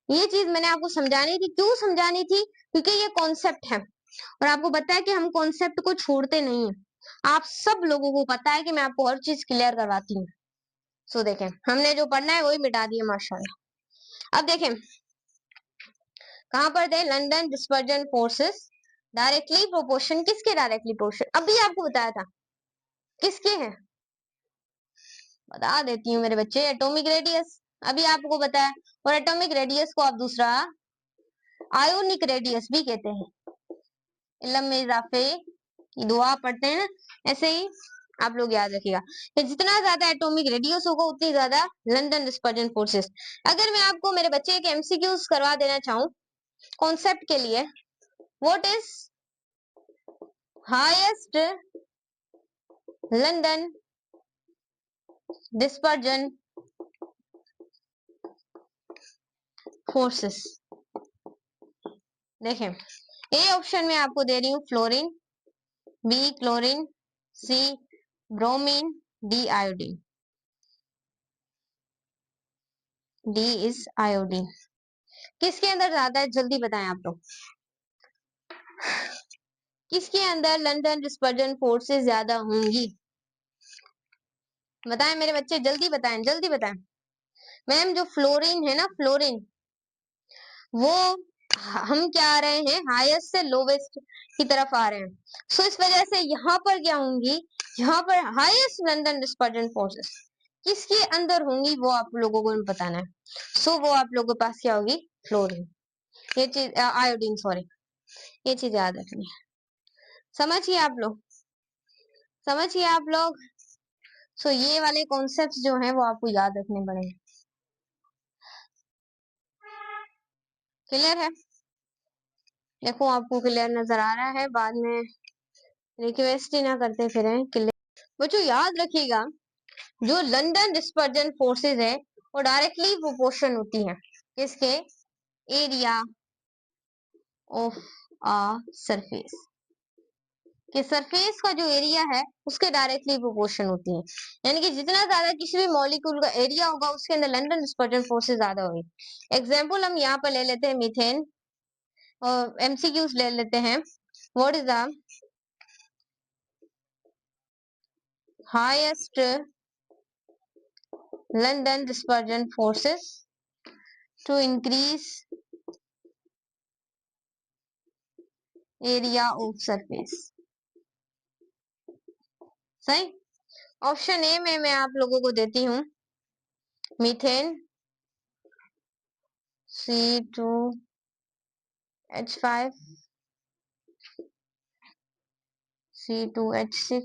A: ये चीज मैंने आपको समझानी थी। क्यों समझानी थी, क्योंकि ये कॉन्सेप्ट है और आपको पता है कि हम कॉन्सेप्ट को छोड़ते नहीं है। आप सब लोगों को पता है कि मैं आपको हर चीज क्लियर करवाती हूँ। सो देखें, हमने जो पढ़ना है वही मिटा दिया माशाल्लाह। अब देखें कहां पर थे, London dispersion forces directly proportion, किसके डायरेक्टली प्रोपोर्शन, अभी आपको बताया था किसके हैं, बता देती हूँ मेरे बच्चे, एटॉमिक रेडियस, अभी आपको बताया। और एटॉमिक रेडियस को आप दूसरा आयोनिक रेडियस भी कहते हैं, इल्म में इजाफे की दुआ पढ़ते हैं ना, ऐसे ही आप लोग याद रखिएगा कि जितना ज्यादा एटॉमिक रेडियस होगा उतनी ज्यादा लंदन डिस्पर्जन फोर्सेस। अगर मैं आपको मेरे बच्चे एक एमसीक्यूज करवा देना चाहूँ कॉन्सेप्ट के लिए, what is highest London dispersion forces, देखें ए ऑप्शन में आपको दे रही हूँ fluorine, B chlorine, C bromine, D iodine, D is iodine. किसके अंदर ज्यादा है जल्दी बताएं आप लोग, किसके अंदर लंदन डिस्पर्जन फोर्सेस ज्यादा होंगी, बताएं मेरे बच्चे, जल्दी बताएं जल्दी बताएं। मैम जो फ्लोरीन है ना, फ्लोरीन वो हम क्या आ रहे हैं, हाईएस्ट से लोवेस्ट की तरफ आ रहे हैं। सो इस वजह से यहाँ पर क्या होंगी, यहाँ पर हाईएस्ट लंदन डिस्पर्जन फोर्सेस किसके अंदर होंगी वो आप लोगों को बताना है। सो वो आप लोगों के पास क्या होगी, फ्लोरीन, ये चीज आयोडीन सॉरी, ये चीज याद रखनी है। समझिए आप लोग, समझिए आप लोग। सो ये वाले कॉन्सेप्ट जो हैं वो आपको याद रखने पड़ेंगे। क्लियर है, देखो आपको क्लियर नजर आ रहा है, बाद में रिक्वेस्ट ही ना करते फिर क्लियर। बच्चों याद रखिएगा जो लंदन डिस्पर्जन फोर्सेस है वो डायरेक्टली प्रोपोर्शन होती है किसके, एरिया ऑफ अ सरफेस, कि सरफेस का जो एरिया है उसके डायरेक्टली प्रोपोर्शन होती है। यानी कि जितना ज्यादा किसी भी मॉलिक्यूल का एरिया होगा उसके अंदर लंदन डिस्पर्जन फोर्सेस ज्यादा होगी। एग्जाम्पल हम यहाँ पर ले लेते हैं मीथेन, और एमसीक्यूज ले लेते हैं, what is the highest London dispersion forces to increase area of surface, सही। ऑप्शन ए में मैं आप लोगों को देती हूँ मीथेन C2H5 C2H6,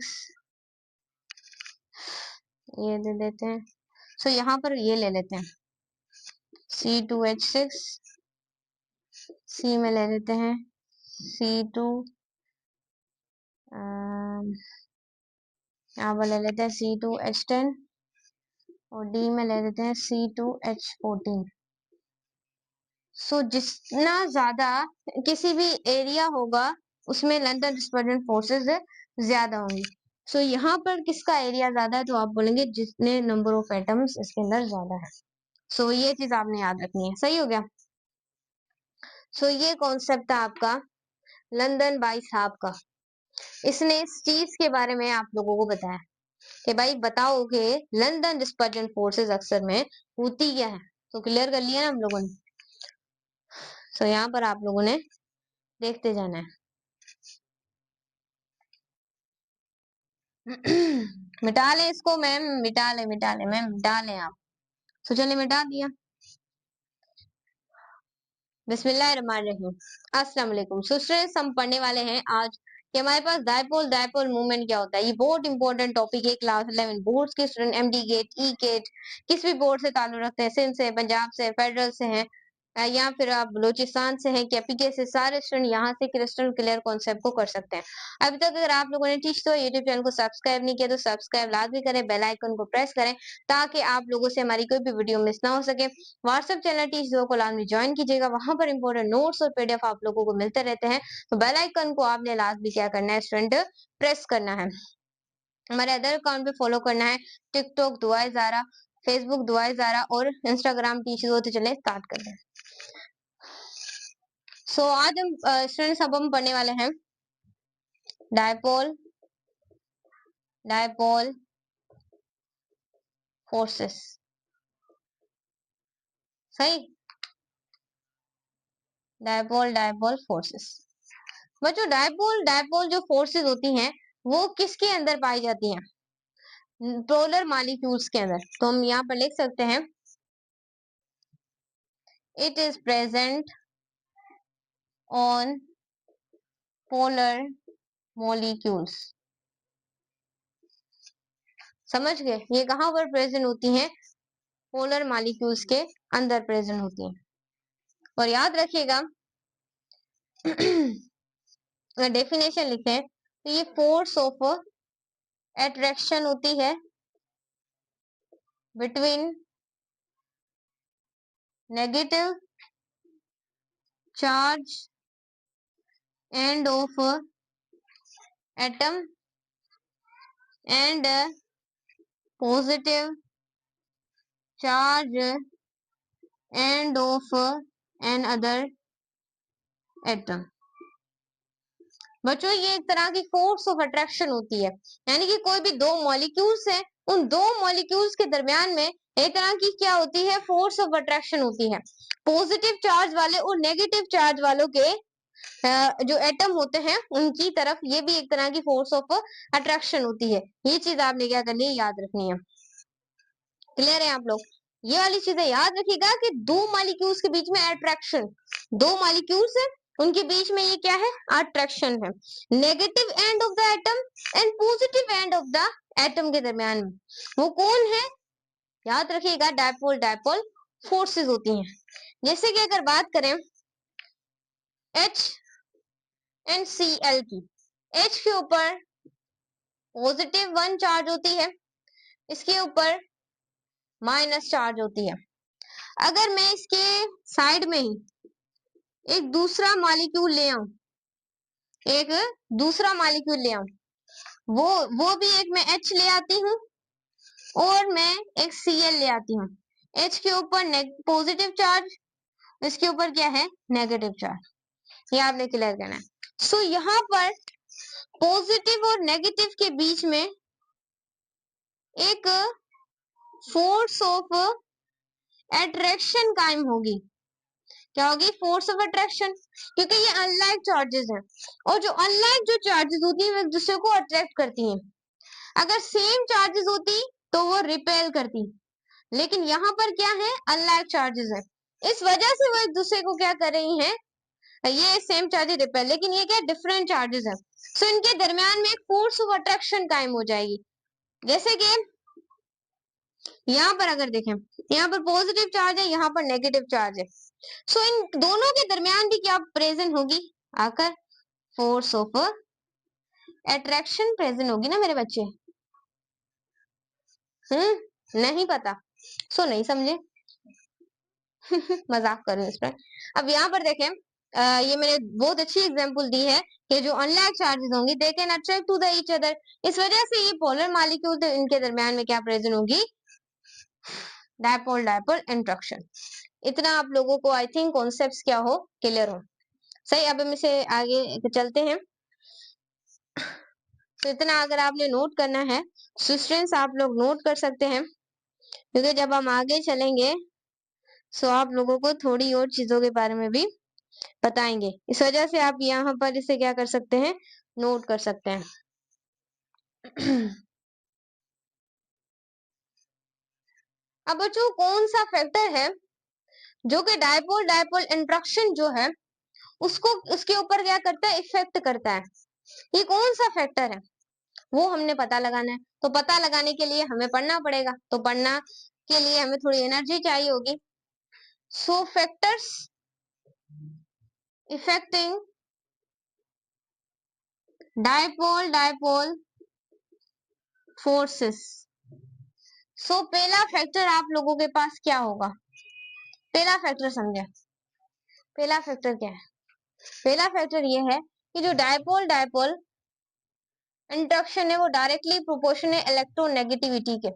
A: ये दे देते हैं। सो यहाँ पर ये ले लेते हैं C2H6, C में ले लेते हैं C2, यहाँ पर ले लेते हैं C2H10 और डी में ले लेते हैं C2H14। सो जितना ज्यादा किसी भी एरिया होगा उसमें लंदन डिस्पर्जन फोर्सेस ज्यादा होंगी। सो यहाँ पर किसका एरिया ज्यादा है, तो आप बोलेंगे जितने नंबर ऑफ एटम्स इसके अंदर ज्यादा है। सो ये चीज आपने याद रखनी है, सही हो गया। सो ये कॉन्सेप्ट था आपका लंदन भाई साहब का, इसने इस चीज के बारे में आप लोगों को बताया कि भाई बताओ कि लंदन डिस्पर्जन फोर्सेस अक्सर में होती क्या है। तो क्लियर कर लिया ना हम लोगों ने। तो यहाँ पर आप लोगों ने देखते जाना है। मिटा ले इसको मैम, मिटा ले मैम, मिटा ले आप। तो चलिए मिटा दिया। बिस्मिल्लाहिर्रहमानिर्रहीम। अस्सलाम वालेकुम। सो स्टूडेंट्स, हम पढ़ने वाले हैं आज कि हमारे पास डायपोल मूवमेंट क्या होता है। ये बहुत इंपॉर्टेंट टॉपिक है क्लास 11 बोर्ड्स के स्टूडेंट, एमडी गेट, ई गेट, किस भी बोर्ड से ताल्लुक रखते हैं, सिंध से, पंजाब से, फेडरल से हैं, या फिर आप बलोचिस्तान से हैं, केपीके से, सारे स्टूडेंट यहाँ से क्रिस्टल क्लियर कॉन्सेप्ट को कर सकते हैं। अभी तक अगर आप लोगों ने टीच तो यूट्यूब चैनल को सब्सक्राइब नहीं किया तो सब्सक्राइब लाजमी करें, बेल आइकन को प्रेस करें ताकि आप लोगों से हमारी कोई भी वीडियो मिस ना हो सके। व्हाट्सएप चैनल टीच दो को लाजमी ज्वाइन कीजिएगा, वहां पर इंपॉर्टेंट नोट्स और पीडीएफ आप लोगों को मिलते रहते हैं। तो बेल आइकन को आपने लाजमी क्या करना है स्टूडेंट, प्रेस करना है। हमारे अदर अकाउंट पे फॉलो करना है, टिकटॉक दुआए ज़ारा, फेसबुक दुआए ज़ारा और इंस्टाग्राम टीच दो। तो चले स्टार्ट करते हैं। सो आज हम स्टूडेंट्स अब हम पढ़ने वाले हैं डायपोल फोर्सेस। सही, डायपोल फोर्सेस। बच्चों डायपोल जो फोर्सेस होती हैं वो किसके अंदर पाई जाती हैं? पोलर मॉलिक्यूल्स के अंदर। तो हम यहाँ पर लिख सकते हैं it is present on polar molecules. समझ गए? ये कहाँ पर प्रेजेंट होती हैं? पोलर मॉलिक्यूल्स के अंदर प्रेजेंट होती हैं। और याद रखिएगा अगर डेफिनेशन लिखें तो ये फोर्स ऑफ अट्रैक्शन होती है between negative charge and of atom and positive charge and of another atom. बच्चों ये एक तरह की फोर्स ऑफ अट्रैक्शन होती है, यानी कि कोई भी दो मॉलिक्यूल्स हैं, उन दो मॉलिक्यूल्स के दरमियान में एक तरह की क्या होती है? फोर्स ऑफ अट्रैक्शन होती है। पॉजिटिव चार्ज वाले और नेगेटिव चार्ज वालों के जो एटम होते हैं उनकी तरफ ये भी एक तरह की फोर्स ऑफ अट्रैक्शन होती है। ये चीज आपने क्या करनी है? याद रखनी है। क्लियर है आप लोग? ये वाली चीजें याद रखिएगा कि दो मॉलिक्यूल्स के बीच में अट्रैक्शन, दो मॉलिक्यूल्स है उनके बीच में ये क्या है? अट्रैक्शन है। Negative end of the atom and positive end of the atom के दरमियान में वो कौन है? याद रखिएगा डायपोल फोर्सेस होती हैं। जैसे कि अगर बात करें H एंड Cl की, H के ऊपर पॉजिटिव 1 चार्ज होती है, इसके ऊपर माइनस चार्ज होती है। अगर मैं इसके साइड में ही एक दूसरा मॉलिक्यूल ले आऊं, एक दूसरा मॉलिक्यूल ले आऊं, वो भी एक मैं H ले आती हूँ और मैं एक Cl ले आती हूँ। H के ऊपर पॉजिटिव चार्ज, इसके ऊपर क्या है? Negative charge. ये आपने क्लियर करना है। सो यहाँ पर पॉजिटिव और नेगेटिव के बीच में एक फोर्स ऑफ अट्रैक्शन कायम होगी। क्या होगी? फोर्स ऑफ अट्रैक्शन, क्योंकि ये अनलाइक चार्जेस हैं और जो अनलाइक जो चार्जेस होती हैं वो एक दूसरे को अट्रैक्ट करती हैं। अगर सेम चार्जेस होती तो वो रिपेल करती, लेकिन यहाँ पर क्या है? अनलाइक चार्जेस है, इस वजह से वो एक दूसरे को क्या कर रही हैं? ये सेम चार्जेस रिपेल, लेकिन ये क्या? डिफरेंट चार्जेस है। सो इनके दरमियान में एक फोर्स ऑफ अट्रैक्शन कायम हो जाएगी। जैसे कि यहाँ पर अगर देखें, यहाँ पर पॉजिटिव चार्ज है, यहाँ पर नेगेटिव चार्ज है। सो इन दोनों के दरमियान भी क्या प्रेजेंट होगी? आकर फोर्स ऑफ अट्रैक्शन प्रेजेंट होगी ना मेरे बच्चे। नहीं पता? सो नहीं समझे? मजाक कर रहे हैं इस पर। अब यहाँ पर देखें, ये मैंने बहुत अच्छी एग्जांपल दी है कि जो अनलाइक चार्जेस होंगी they can attract to the each other. इस वजह से ये पोलर मॉलिक्यूल इनके दरमियान में क्या प्रेजेंट होगी? Dipole interaction. इतना आप लोगों को आई थिंक कॉन्सेप्ट्स क्या हो, क्लियर हो। सही, अब हम इसे आगे चलते हैं। तो इतना अगर आपने नोट करना है स्टूडेंट्स आप लोग नोट कर सकते हैं, क्योंकि जब हम आगे चलेंगे सो आप लोगों को थोड़ी और चीजों के बारे में भी बताएंगे। इस वजह से आप यहाँ पर इसे क्या कर सकते हैं, नोट कर सकते हैं। अब बच्चों कौन सा फैक्टर है जो कि डायपोल डायपोल इंटरेक्शन जो है उसको उसके ऊपर क्या करता है, इफेक्ट करता है। ये कौन सा फैक्टर है वो हमने पता लगाना है। तो पता लगाने के लिए हमें पढ़ना पड़ेगा, तो पढ़ना के लिए हमें थोड़ी एनर्जी चाहिए होगी। So factors affecting dipole dipole forces. So पहला फैक्टर आप लोगों के पास क्या होगा, पहला फैक्टर समझे। पहला फैक्टर क्या है, पहला फैक्टर ये है कि जो डायपोल डायपोल इंटरेक्शन है वो डायरेक्टली प्रोपोर्शनल है इलेक्ट्रोनेगेटिविटी के।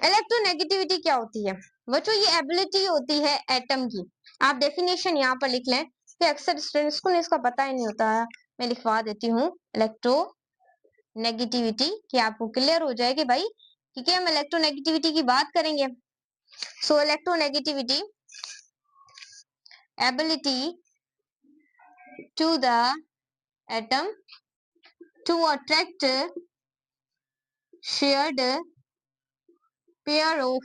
A: इलेक्ट्रोनेगेटिविटी क्या होती है बच्चों, ये एबिलिटी होती है एटम की। आप डेफिनेशन यहाँ पर लिख लें कि अक्सर स्टूडेंट्स को इसका पता ही नहीं होता है, मैं लिखवा देती हूँ इलेक्ट्रोनेगेटिविटी कि आपको क्लियर हो जाए कि भाई ठीक है हम इलेक्ट्रोनेगेटिविटी की बात करेंगे। सो electronegativity ability to the atom to attract shared pair of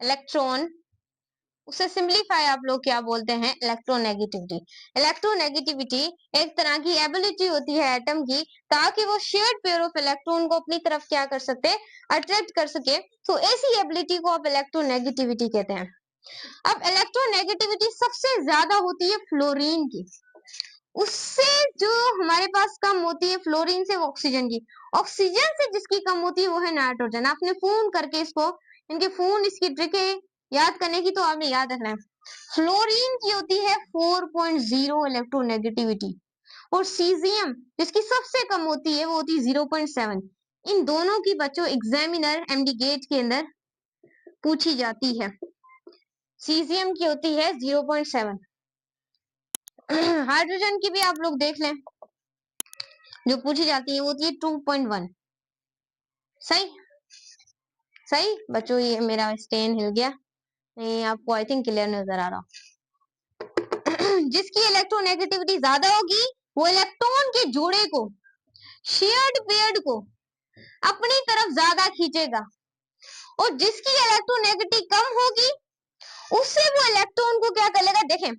A: electron, उसे सिंपलीफाई आप लोग क्या बोलते हैं, इलेक्ट्रोनेगेटिविटी। इलेक्ट्रोनेगेटिविटी एक तरह की एबिलिटी होती है एटम की ताकि वो शेयर्ड पेयर ऑफ इलेक्ट्रॉन को अपनी तरफ क्या कर सकते, अट्रैक्ट कर सके। तो ऐसी एबिलिटी को आप इलेक्ट्रोनेगेटिविटी कहते हैं। अब इलेक्ट्रोनेगेटिविटी सबसे ज्यादा होती है फ्लोरीन की, उससे जो हमारे पास कम होती है फ्लोरीन से ऑक्सीजन की। ऑक्सीजन से जिसकी कम होती है वो है नाइट्रोजन। आपने फोन करके इसको, इनके फोन इसकी ट्रिक है याद करने की, तो आपने याद रखना है। फ्लोरीन की होती है 4.0 इलेक्ट्रोनेगेटिविटी और सीजियम जिसकी सबसे कम होती है वो होती है 0.7। इन दोनों की बच्चों एग्जामिनर एमडी गेट के अंदर पूछी जाती है। सीजियम की होती है 0.7। हाइड्रोजन की भी आप लोग देख लें जो पूछी जाती है वो होती है 2.1। सही सही बच्चों, ये मेरा स्टेन हिल गया, नहीं आपको आई थिंक क्लियर नजर आ रहा। जिसकी इलेक्ट्रोनेगेटिविटी ज्यादा होगी वो इलेक्ट्रॉन के जोड़े को, शेयर्ड पेयर्ड को अपनी तरफ ज्यादा खींचेगा, और जिसकी इलेक्ट्रोनेगेटिविटी कम होगी उससे वो इलेक्ट्रॉन को क्या कर लेगा, देखें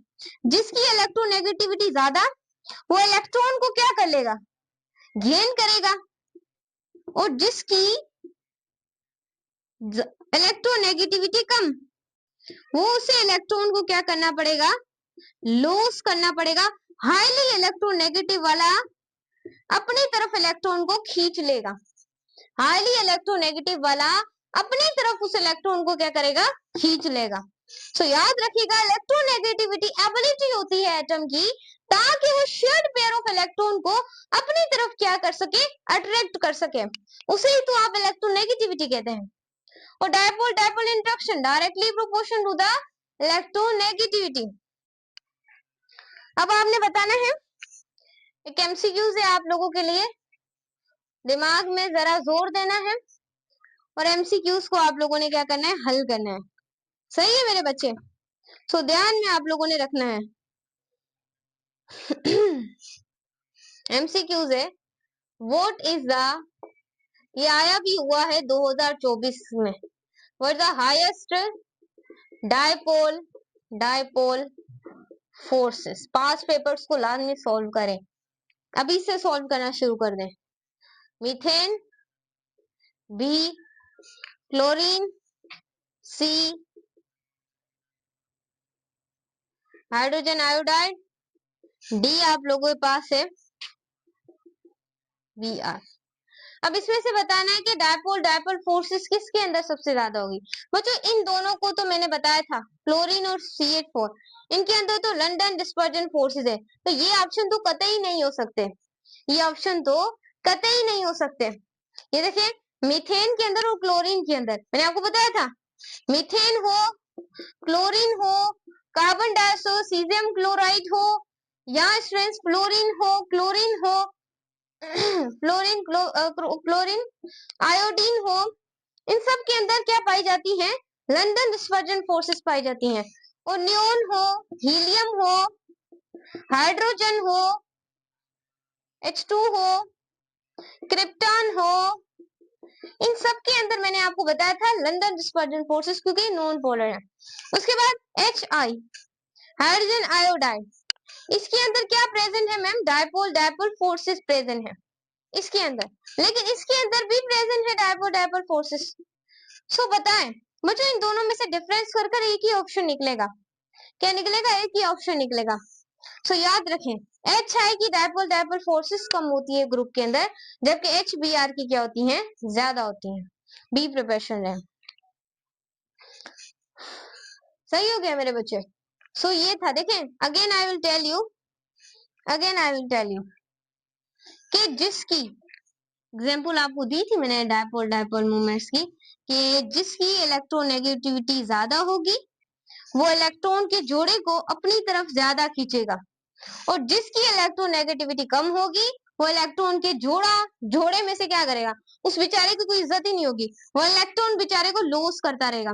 A: जिसकी इलेक्ट्रोनेगेटिविटी ज्यादा वो इलेक्ट्रॉन को क्या कर लेगा, गेन करेगा, और जिसकी इलेक्ट्रोनेगेटिविटी कम वो उसे इलेक्ट्रॉन को क्या करना पड़ेगा, लॉस करना पड़ेगा। हाईली इलेक्ट्रोनेगेटिव वाला अपनी तरफ इलेक्ट्रॉन को खींच लेगा, हाईली इलेक्ट्रोनेगेटिव वाला अपनी तरफ उस इलेक्ट्रॉन को क्या करेगा, खींच लेगा। सो याद रखिएगा इलेक्ट्रोनेगेटिविटी एबिलिटी होती है एटम की ताकि वो शेयर्ड पेयर ऑफ इलेक्ट्रॉन को अपनी तरफ क्या कर सके, अट्रैक्ट कर सके, उसे ही तो आप इलेक्ट्रोनेगेटिविटी कहते हैं। और dipole dipole interaction directly proportional to the electronegativity. अब आपने बताना है, एक एमसीक्यूज है आप लोगों के लिए, दिमाग में जरा जोर देना है और एमसीक्यूज को आप लोगों ने क्या करना है, हल करना है। सही है मेरे बच्चे, तो ध्यान में आप लोगों ने रखना है। एमसीक्यूज है व्हाट इज द, ये आया भी हुआ है 2024 में, what the highest dipole dipole forces. Pass papers को लाजमी सॉल्व करें, अभी से सॉल्व करना शुरू कर दें। Methane, B chlorine, C hydrogen iodide, D आप लोगों के पास है बी आर। अब इसमें से बताना है कि डायपोल डायपोल फोर्सेस किसके अंदर सबसे ज्यादा होगी। बच्चों इन दोनों को तो मैंने बताया था, क्लोरीन और CH4, इनके अंदर तो लंदन डिस्पर्जन फोर्सेस है, तो ये ऑप्शन तो कतई नहीं हो सकते, ये ऑप्शन तो कतई नहीं हो सकते। ये देखिए मीथेन के अंदर और क्लोरीन के अंदर, मैंने आपको बताया था मीथेन हो, क्लोरीन हो, कार्बन डाइऑक्साइड, सीजियम क्लोराइड हो, यहाँ स्टूडेंट्स फ्लोरीन हो, क्लोरीन हो, फ्लोरीन क्लोरीन, आयोडीन हो, इन सब के अंदर क्या पाई जाती है? लंदन डिस्पर्जन फोर्सेस पाई जाती हैं। और नियोन हो, हीलियम हो, हाइड्रोजन हो, H2 हो, क्रिप्टॉन हो, इन सब के अंदर मैंने आपको बताया था लंदन डिस्पर्जन फोर्सेस, क्योंकि नॉन पोलर है। उसके बाद HI, हाइड्रोजन आयोडाइड, इसके अंदर क्या प्रेजेंट है ma'am? Dipole dipole forces present है इसके अंदर, लेकिन इसके अंदर भी प्रेजेंट है डायपोल डायपोल फोर्सेस। सो बताएं बच्चों, इन दोनों में से डिफरेंस कर कर एक ही ऑप्शन निकलेगा। क्या निकलेगा? एक ही ऑप्शन निकलेगा। सो याद रखें, HI की डायपोल डायपोल फोर्सेस कम होती है ग्रुप के अंदर, जबकि HBr की क्या होती है? ज्यादा होती है। बी प्रिपरेशन है। सही हो गया मेरे बच्चे? सो ये था, देखें again I will tell you, कि जिसकी एग्जाम्पल आपको दी थी मैंने डायपोल डायपोल मूवमेंट्स की, कि जिसकी इलेक्ट्रोनेगेटिविटी ज्यादा होगी वो इलेक्ट्रॉन के जोड़े को अपनी तरफ ज्यादा खींचेगा, और जिसकी इलेक्ट्रोनेगेटिविटी कम होगी वो इलेक्ट्रॉन के जोड़े में से क्या करेगा? उस बेचारे की कोई इज्जत ही नहीं होगी, वो इलेक्ट्रॉन बेचारे को लॉस करता रहेगा,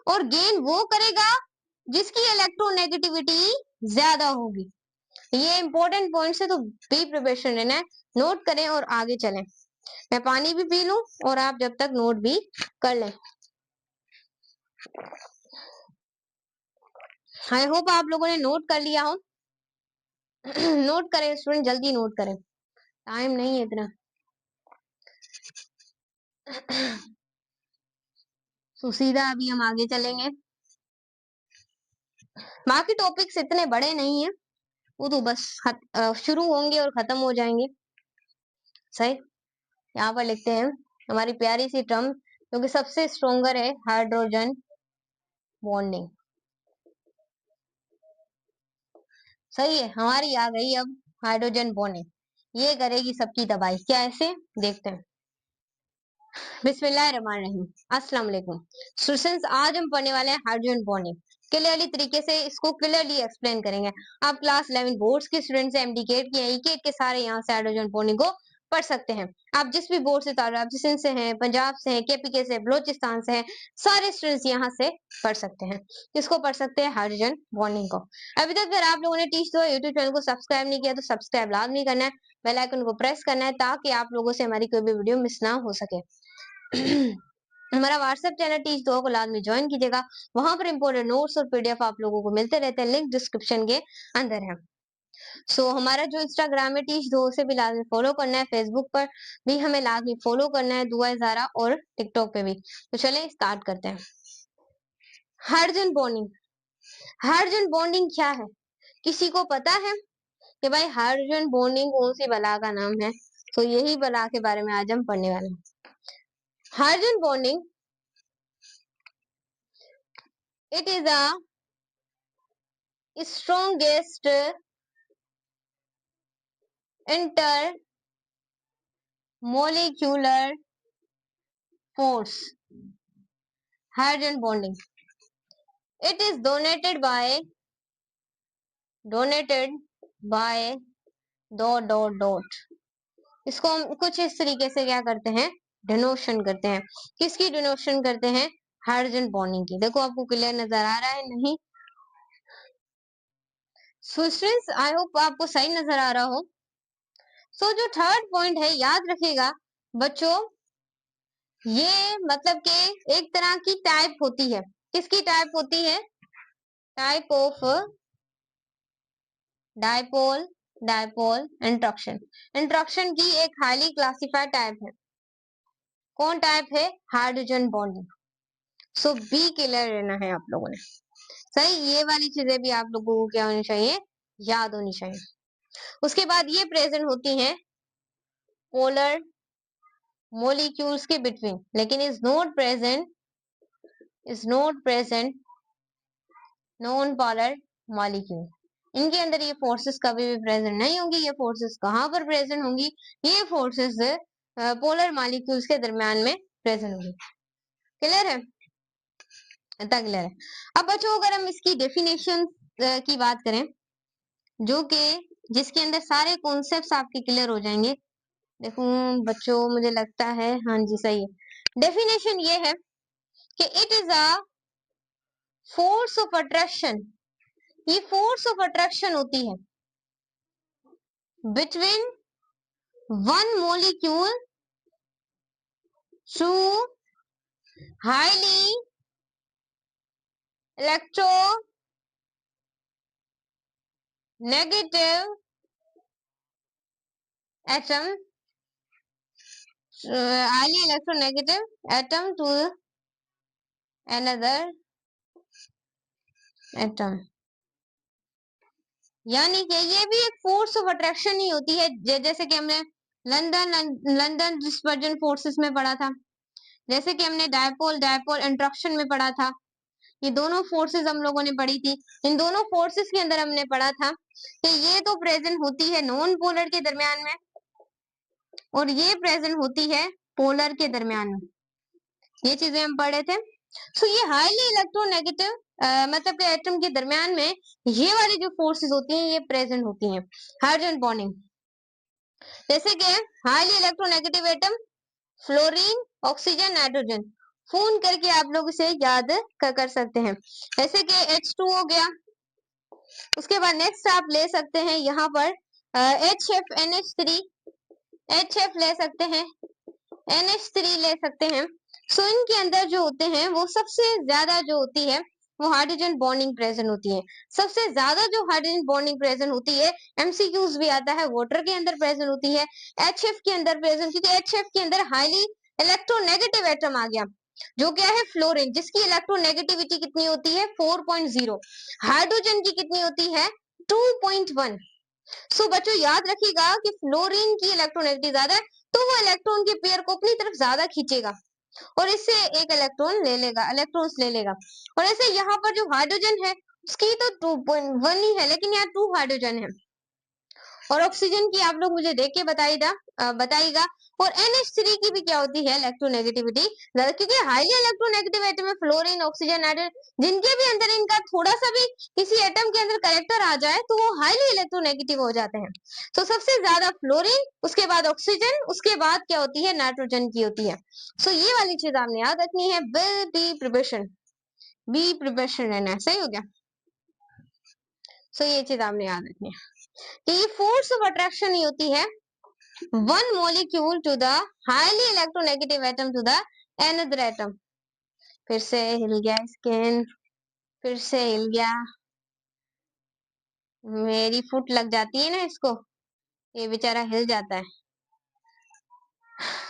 A: और गेन वो करेगा जिसकी इलेक्ट्रोनेगेटिविटी ज्यादा होगी। ये इंपॉर्टेंट पॉइंट्स है, तो बी प्रिपरेशन रहना है, नोट करें और आगे चलें। मैं पानी भी पी लूं और आप जब तक नोट भी कर लें। आई होप आप लोगों ने नोट कर लिया हो। नोट करें स्टूडेंट, जल्दी नोट करें, टाइम नहीं है इतना। तो सीधा अभी हम आगे चलेंगे। बाकी टॉपिक्स इतने बड़े नहीं है, वो तो बस शुरू होंगे और खत्म हो जाएंगे। सही, यहाँ पर लिखते हैं हमारी प्यारी सी टर्म, क्योंकि सबसे स्ट्रोंगर है हाइड्रोजन बॉन्डिंग। सही है, हमारी आ गई अब हाइड्रोजन बॉन्डिंग, ये करेगी सबकी तबाही। क्या ऐसे? देखते हैं। बिस्मिल्लाहिर्रहमानिर्रहीम, अस्सलाम वालेकुम स्टूडेंट्स, आज हम पढ़ने वाले हैं हाइड्रोजन बॉन्डिंग। क्लियरली तरीके से इसको क्लियरली एक्सप्लेन करेंगे। आप क्लास 11 बोर्ड्स के स्टूडेंट्स हैं, एमडीकेट के हैं, ईकेट के सारे यहाँ से हाइड्रोजन बॉन्डिंग को पढ़ सकते हैं। आप जिस भी बोर्ड से ताल्लुक, आप जिस से हैं, पंजाब से हैं, केपीके से, बलोचिस्तान से हैं, सारे स्टूडेंट्स यहाँ से पढ़ सकते हैं। किसको पढ़ सकते हैं? हाइड्रोजन बॉन्डिंग को। अभी तक अगर आप लोगों ने टीच दो यूट्यूब चैनल को सब्सक्राइब नहीं किया तो सब्सक्राइब लाजमी करना है, बेल आइकन को प्रेस करना है, ताकि आप लोगों से हमारी कोई भी वीडियो मिस ना हो सके। हमारा व्हाट्सएप चैनल टीच दो को लाजमी ज्वाइन कीजिएगा, वहां पर इंपोर्टेंट नोट्स और पीडीएफ आप लोगों को मिलते रहते हैं, लिंक डिस्क्रिप्शन के अंदर है। हमारा जो इंस्टाग्राम है टीच दो, उसे भी लाजमी फॉलो करना है, फेसबुक पर भी हमें लाजमी फॉलो करना है, दुआ ज़ारा, और टिकटॉक पे भी। तो चले स्टार्ट करते हैं। हाइड्रोजन बॉन्डिंग, हाइड्रोजन बॉन्डिंग क्या है? किसी को पता है कि भाई हाइड्रोजन बॉन्डिंग कौन सी बला का नाम है? तो यही बला के बारे में आज हम पढ़ने वाले हैं। Hydrogen bonding, it is a strongest intermolecular force. Hydrogen bonding, it is donated by dot. इसको हम कुछ इस तरीके से क्या करते हैं? डिनोशन करते हैं। किसकी डिनोशन करते हैं? हाइड्रोजन बॉन्डिंग की। देखो आपको क्लियर नजर आ रहा है? नहीं? स्टूडेंट्स, आई होप आपको सही नजर आ रहा हो। जो थर्ड पॉइंट है, याद रखिएगा बच्चों, ये मतलब कि एक तरह की टाइप होती है। किसकी टाइप होती है? Type of dipole dipole interaction. Interaction की एक हाईली क्लासिफाइड टाइप है। कौन टाइप है? Hydrogen bonding. बी क्लियर रहना है आप लोगों ने। सही, ये वाली चीजें भी आप लोगों को क्या होनी चाहिए? याद होनी चाहिए। उसके बाद ये प्रेजेंट होती हैं पोलर मोलिक्यूल्स के बिटवीन, लेकिन is not present non polar molecule. इनके अंदर ये फोर्सेस कभी भी प्रेजेंट नहीं होंगी। ये फोर्सेस कहाँ पर प्रेजेंट होंगी? ये फोर्सेस पोलर मॉलिक्यूल्स के दरमियान में प्रेजेंट होंगी। क्लियर है? इतना क्लियर है। अब बच्चों, अगर हम इसकी डेफिनेशन की बात करें, जो कि जिसके अंदर सारे कॉन्सेप्ट्स आपके क्लियर हो जाएंगे। देखो बच्चों, मुझे लगता है हाँ जी सही है। डेफिनेशन ये है कि it is a force of attraction. ये फोर्स ऑफ अट्रैक्शन होती है between one molecule to highly electronegative atom, highly electronegative atom to another atom। यानी कि ये भी एक फोर्स ऑफ अट्रैक्शन ही होती है। जैसे कि हमने लंदन लंदन डिस्पर्जन फोर्सेस में पढ़ा था, जैसे कि हमने डायपोल डायपोल इंट्रैक्शन में पढ़ा था। ये दोनों फोर्सेस हम लोगों ने पढ़ी थी। इन दोनों फोर्सेस के अंदर हमने पढ़ा था कि ये तो प्रेजेंट होती है नॉन पोलर के दरमियान में और ये प्रेजेंट होती है पोलर के दरमियान में। ये चीजें हम पढ़े थे। सो ये हाईली इलेक्ट्रोनेगेटिव मतलब के एटम के दरमियान में ये वाली जो फोर्सेस होती हैं ये प्रेजेंट होती हैं। हाइड्रोजन बॉन्डिंग, जैसे कि highly electronegative atom fluorine oxygen nitrogen, phone करके आप लोग इसे याद कर सकते हैं। जैसे कि H2 हो गया। उसके बाद नेक्स्ट आप ले सकते हैं यहाँ पर HF HF ले सकते हैं, NH3 ले सकते हैं। सो इनके अंदर जो होते हैं वो सबसे ज्यादा जो होती है वो हाइड्रोजन बॉन्डिंग प्रेजेंट होती है। सबसे ज्यादा जो हाइड्रोजन बॉन्डिंग प्रेजेंट होती है, एमसीक्यूज भी आता है, वाटर के अंदर प्रेजेंट होती है, HF के अंदर प्रेजेंट, क्योंकि HF के अंदर हाईली इलेक्ट्रोनेगेटिव एटम आ गया जो क्या है फ्लोरीन, जिसकी इलेक्ट्रोनेगेटिविटी कितनी होती है 4.0। हाइड्रोजन की कितनी होती है 2.1। सो बच्चों याद रखिएगा कि फ्लोरीन की इलेक्ट्रोनेगेटिविटी ज्यादा है तो वो इलेक्ट्रॉन के पेयर को अपनी तरफ ज्यादा खींचेगा और इससे एक इलेक्ट्रॉन ले लेगा, इलेक्ट्रॉन्स ले लेगा। और ऐसे यहाँ पर जो हाइड्रोजन है उसकी तो 2.1 ही है, लेकिन यहाँ 2 हाइड्रोजन है। और ऑक्सीजन की आप लोग मुझे देख के बताइएगा। और NH3 की भी क्या होती है इलेक्ट्रोनेगेटिविटी ज्यादा, क्योंकि हाईली इलेक्ट्रोनेगेटिव एटम है फ्लोरीन ऑक्सीजन नाइट्रोजन, जिनके भी अंदर इनका थोड़ा सा भी किसी एटम के अंदर करेक्टर आ जाए तो वो हाईली इलेक्ट्रोनेगेटिव हो जाते हैं। तो सबसे ज्यादा फ्लोरीन, उसके बाद ऑक्सीजन, उसके बाद क्या होती है नाइट्रोजन की होती है। सो ये वाली चीज आपने याद रखनी है। बी प्रिपरेशन रहना, सही हो गया। सो ये चीज आपने याद रखनी है कि ये फोर्स ऑफ अट्रैक्शन ही होती है one molecule to the highly electronegative atom to the another atom। फिर से हिल गया स्किन, फिर से हिल गया। मेरी फुट लग जाती है ना इसको, ये बेचारा हिल जाता है।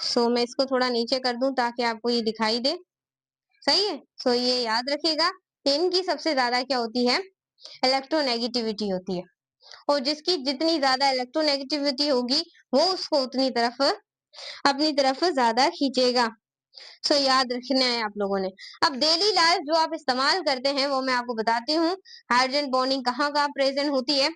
A: सो मैं इसको थोड़ा नीचे कर दूं ताकि आपको ये दिखाई दे, सही है। सो ये याद रखिएगा इनकी सबसे ज्यादा क्या होती है इलेक्ट्रोनेगेटिविटी होती है, और जिसकी जितनी ज्यादा इलेक्ट्रोनेगेटिविटी होगी वो उसको उतनी तरफ अपनी तरफ ज्यादा खींचेगा। सो याद रखना है आप लोगों ने। अब डेली लाइफ जो आप इस्तेमाल करते हैं वो मैं आपको बताती हूँ हाइड्रोजन बॉन्डिंग कहाँ कहाँ प्रेजेंट होती है।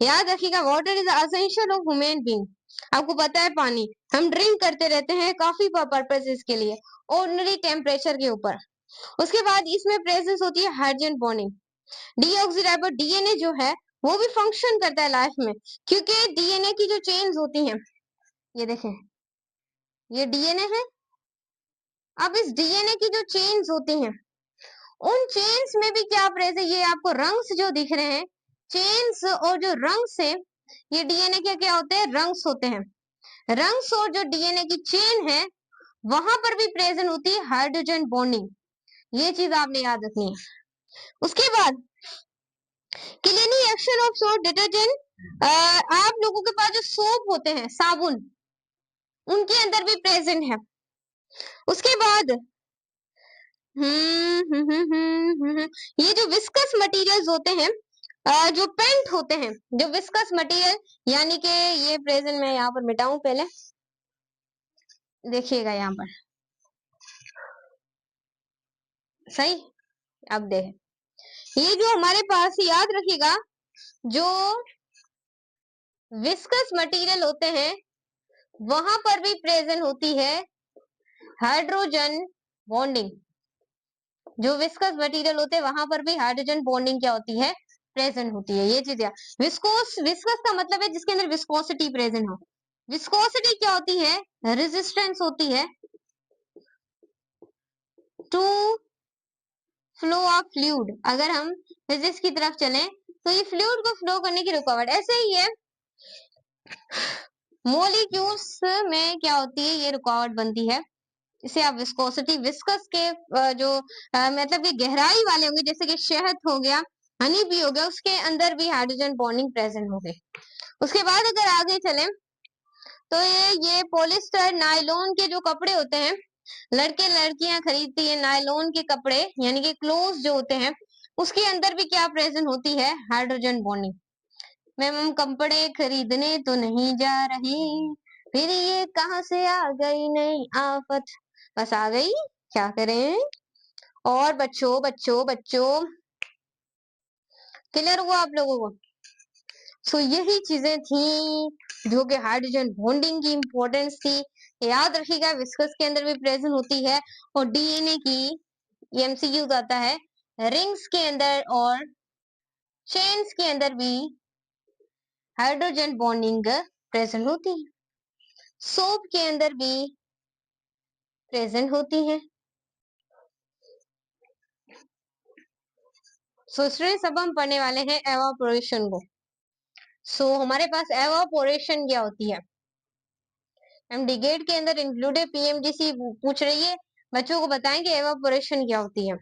A: याद रखिएगा water is essential of human being. आपको पता है पानी हम ड्रिंक करते रहते हैं काफी पर्पसेस के लिए, ऑर्डिनरी टेम्परेचर के ऊपर। उसके बाद इसमें प्रेजेंस होती है हाइड्रोजन बॉन्डिंग। डीऑक्सीराइबो डीएनए जो है वो भी फंक्शन करता है लाइफ में, क्योंकि डीएनए की जो चेन्स होती हैं, ये देखें ये डीएनए है। अब इस डीएनए की जो चेन्स होती हैं उन चेन्स में भी क्या प्रेजेंट, ये आपको रंग्स जो दिख रहे हैं चेन्स और जो रंग्स है, ये डीएनए के क्या होते हैं रंग्स होते हैं। रंग्स और जो डीएनए की चेन है वहां पर भी प्रेजेंट होती है हाइड्रोजन बॉन्डिंग। ये चीज आपने याद रखनी है। उसके बाद cleaning action of soap detergent, आप लोगों के पास जो सोप होते हैं साबुन उनके अंदर भी प्रेजेंट है। उसके बाद ये जो विस्कस मटेरियल्स होते हैं, जो पेंट होते हैं, जो विस्कस मटेरियल, यानी कि ये प्रेजेंट मैं यहाँ पर मिटाऊं पहले, देखिएगा यहाँ पर सही। अब देख ये जो हमारे पास याद रखिएगा जो विस्कस मटेरियल होते हैं वहां पर भी प्रेजेंट होती है हाइड्रोजन बॉन्डिंग। जो विस्कस मटेरियल होते हैं वहां पर भी हाइड्रोजन बॉन्डिंग क्या होती है प्रेजेंट होती है। ये चीज है। विस्कस का मतलब है जिसके अंदर विस्कोसिटी प्रेजेंट हो। विस्कोसिटी क्या होती है? रेजिस्टेंस होती है टू फ्लो ऑफ फ्लूइड। अगर हम फिजिक्स की तरफ चलें तो ये फ्लूइड को फ्लो करने की रुकावट। ऐसे ही है मोलिक्यूल्स में क्या होती है, ये रुकावट बनती है। इसे आप विस्कोसिटी, विस्कस के जो मतलब कि गहराई वाले होंगे, जैसे कि शहद हो गया, हनी बी हो गया, उसके अंदर भी हाइड्रोजन बॉन्डिंग प्रेजेंट होगी। उसके बाद अगर आगे चलें तो ये पॉलिस्टर नायलॉन के जो कपड़े होते हैं, लड़के लड़कियां खरीदती है नायलॉन के कपड़े, यानी कि क्लोथ जो होते हैं, उसके अंदर भी क्या प्रेजेंट होती है? Hydrogen bonding. मैम हम कपड़े खरीदने तो नहीं जा रहे, फिर ये कहां से आ गई नई आफत। बस आ गई, क्या करें। और बच्चों बच्चों बच्चों क्लियर हुआ आप लोगों को? सो यही चीजें थी जो कि हाइड्रोजन बॉन्डिंग की इंपॉर्टेंस थी। याद रखिएगा विस्कस के अंदर भी प्रेजेंट होती है, और डीएनए की एमसीक्यूज आता है, रिंग्स के अंदर और चेन्स के अंदर भी हाइड्रोजन बॉन्डिंग प्रेजेंट होती है। सोप के अंदर भी प्रेजेंट होती है। सो स्टूडेंट्स अब हम पढ़ने वाले हैं एवापोरेशन को। सो हमारे पास एवापोरेशन क्या होती है? हम डिगेट के अंदर इंक्लूडेड पीएमजीसी पूछ रही है, बच्चों को बताएंगे एवापोरेशन क्या होती है।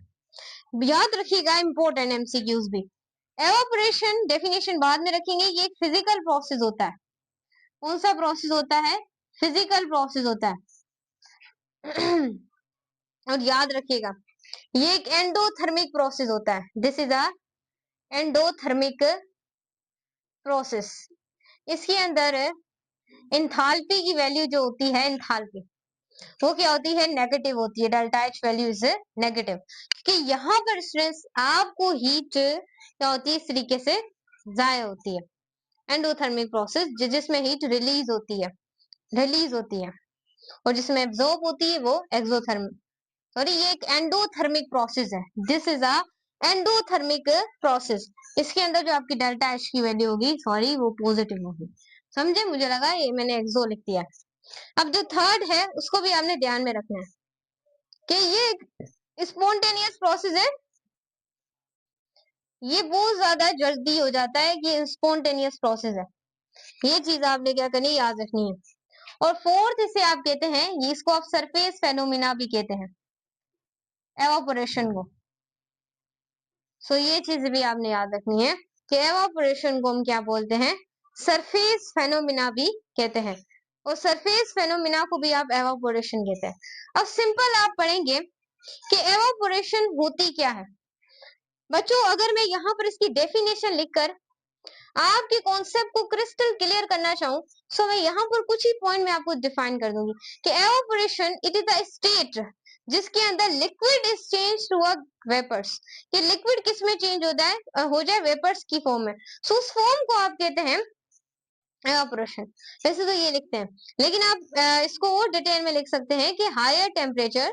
A: याद रखिएगा इंपॉर्टेंट एमसीक्यूज भी। एवापोरेशन डेफिनेशन बाद में रखेंगे। ये एक फिजिकल प्रोसेस होता है। कौन सा प्रोसेस होता है? फिजिकल प्रोसेस होता है। और याद रखिएगा ये एक एंडोथर्मिक प्रोसेस होता है। This is a endothermic process. इसके अंदर इंथाल्पी की वैल्यू जो होती है, इंथाल्पी वो क्या होती है? नेगेटिव होती है। Delta H value is negative, क्योंकि यहाँ पर स्ट्रेस आपको हीट क्या होती है, इस तरीके से जाया होती है। एंडोथर्मिक प्रोसेस जिसमें हीट रिलीज होती है, और जिसमें एब्जॉर्ब होती है वो एक्सोथर्मिक, सॉरी ये एक एंडोथर्मिक प्रोसेस है। This is a endothermic process. इसके अंदर जो आपकी डेल्टा एच की वैल्यू होगी, सॉरी वो पॉजिटिव होगी। समझे? मुझे लगा ये मैंने एक्सो लिख दिया। अब जो थर्ड है उसको भी आपने ध्यान में रखना है कि ये एक स्पॉन्टेनियस प्रोसेस है। ये बहुत ज्यादा जल्दी हो जाता है कि स्पॉन्टेनियस प्रोसेस है। ये चीज आपने क्या करनी है, याद रखनी है। और फोर्थ इसे आप कहते हैं, ये इसको आप सरफेस फेनोमिना भी कहते हैं, एवापोरेशन को। सो ये चीज भी आपने याद रखनी है कि एवापोरेशन को हम क्या बोलते हैं? सरफेस फेनोमिना भी कहते हैं, और सरफेस फेनोमिना को भी आप एवापोरेशन कहते हैं। अब सिंपल आप पढ़ेंगे कि एवापोरेशन होती क्या है। बच्चों अगर मैं यहाँ पर इसकी डेफिनेशन लिखकर आपके कॉन्सेप्ट को क्रिस्टल क्लियर करना चाहूँ, सो मैं यहाँ पर कुछ ही पॉइंट में आपको डिफाइन कर दूंगी कि evaporation it is a state जिसके अंदर liquid is change to a vapours. कि लिक्विड किस में चेंज हो जाए वेपर्स की फॉर्म में। सो उस फॉर्म को आप कहते हैं एवापोरेशन। वैसे तो ये लिखते हैं, लेकिन आप इसको और डिटेल में लिख सकते हैं कि higher temperature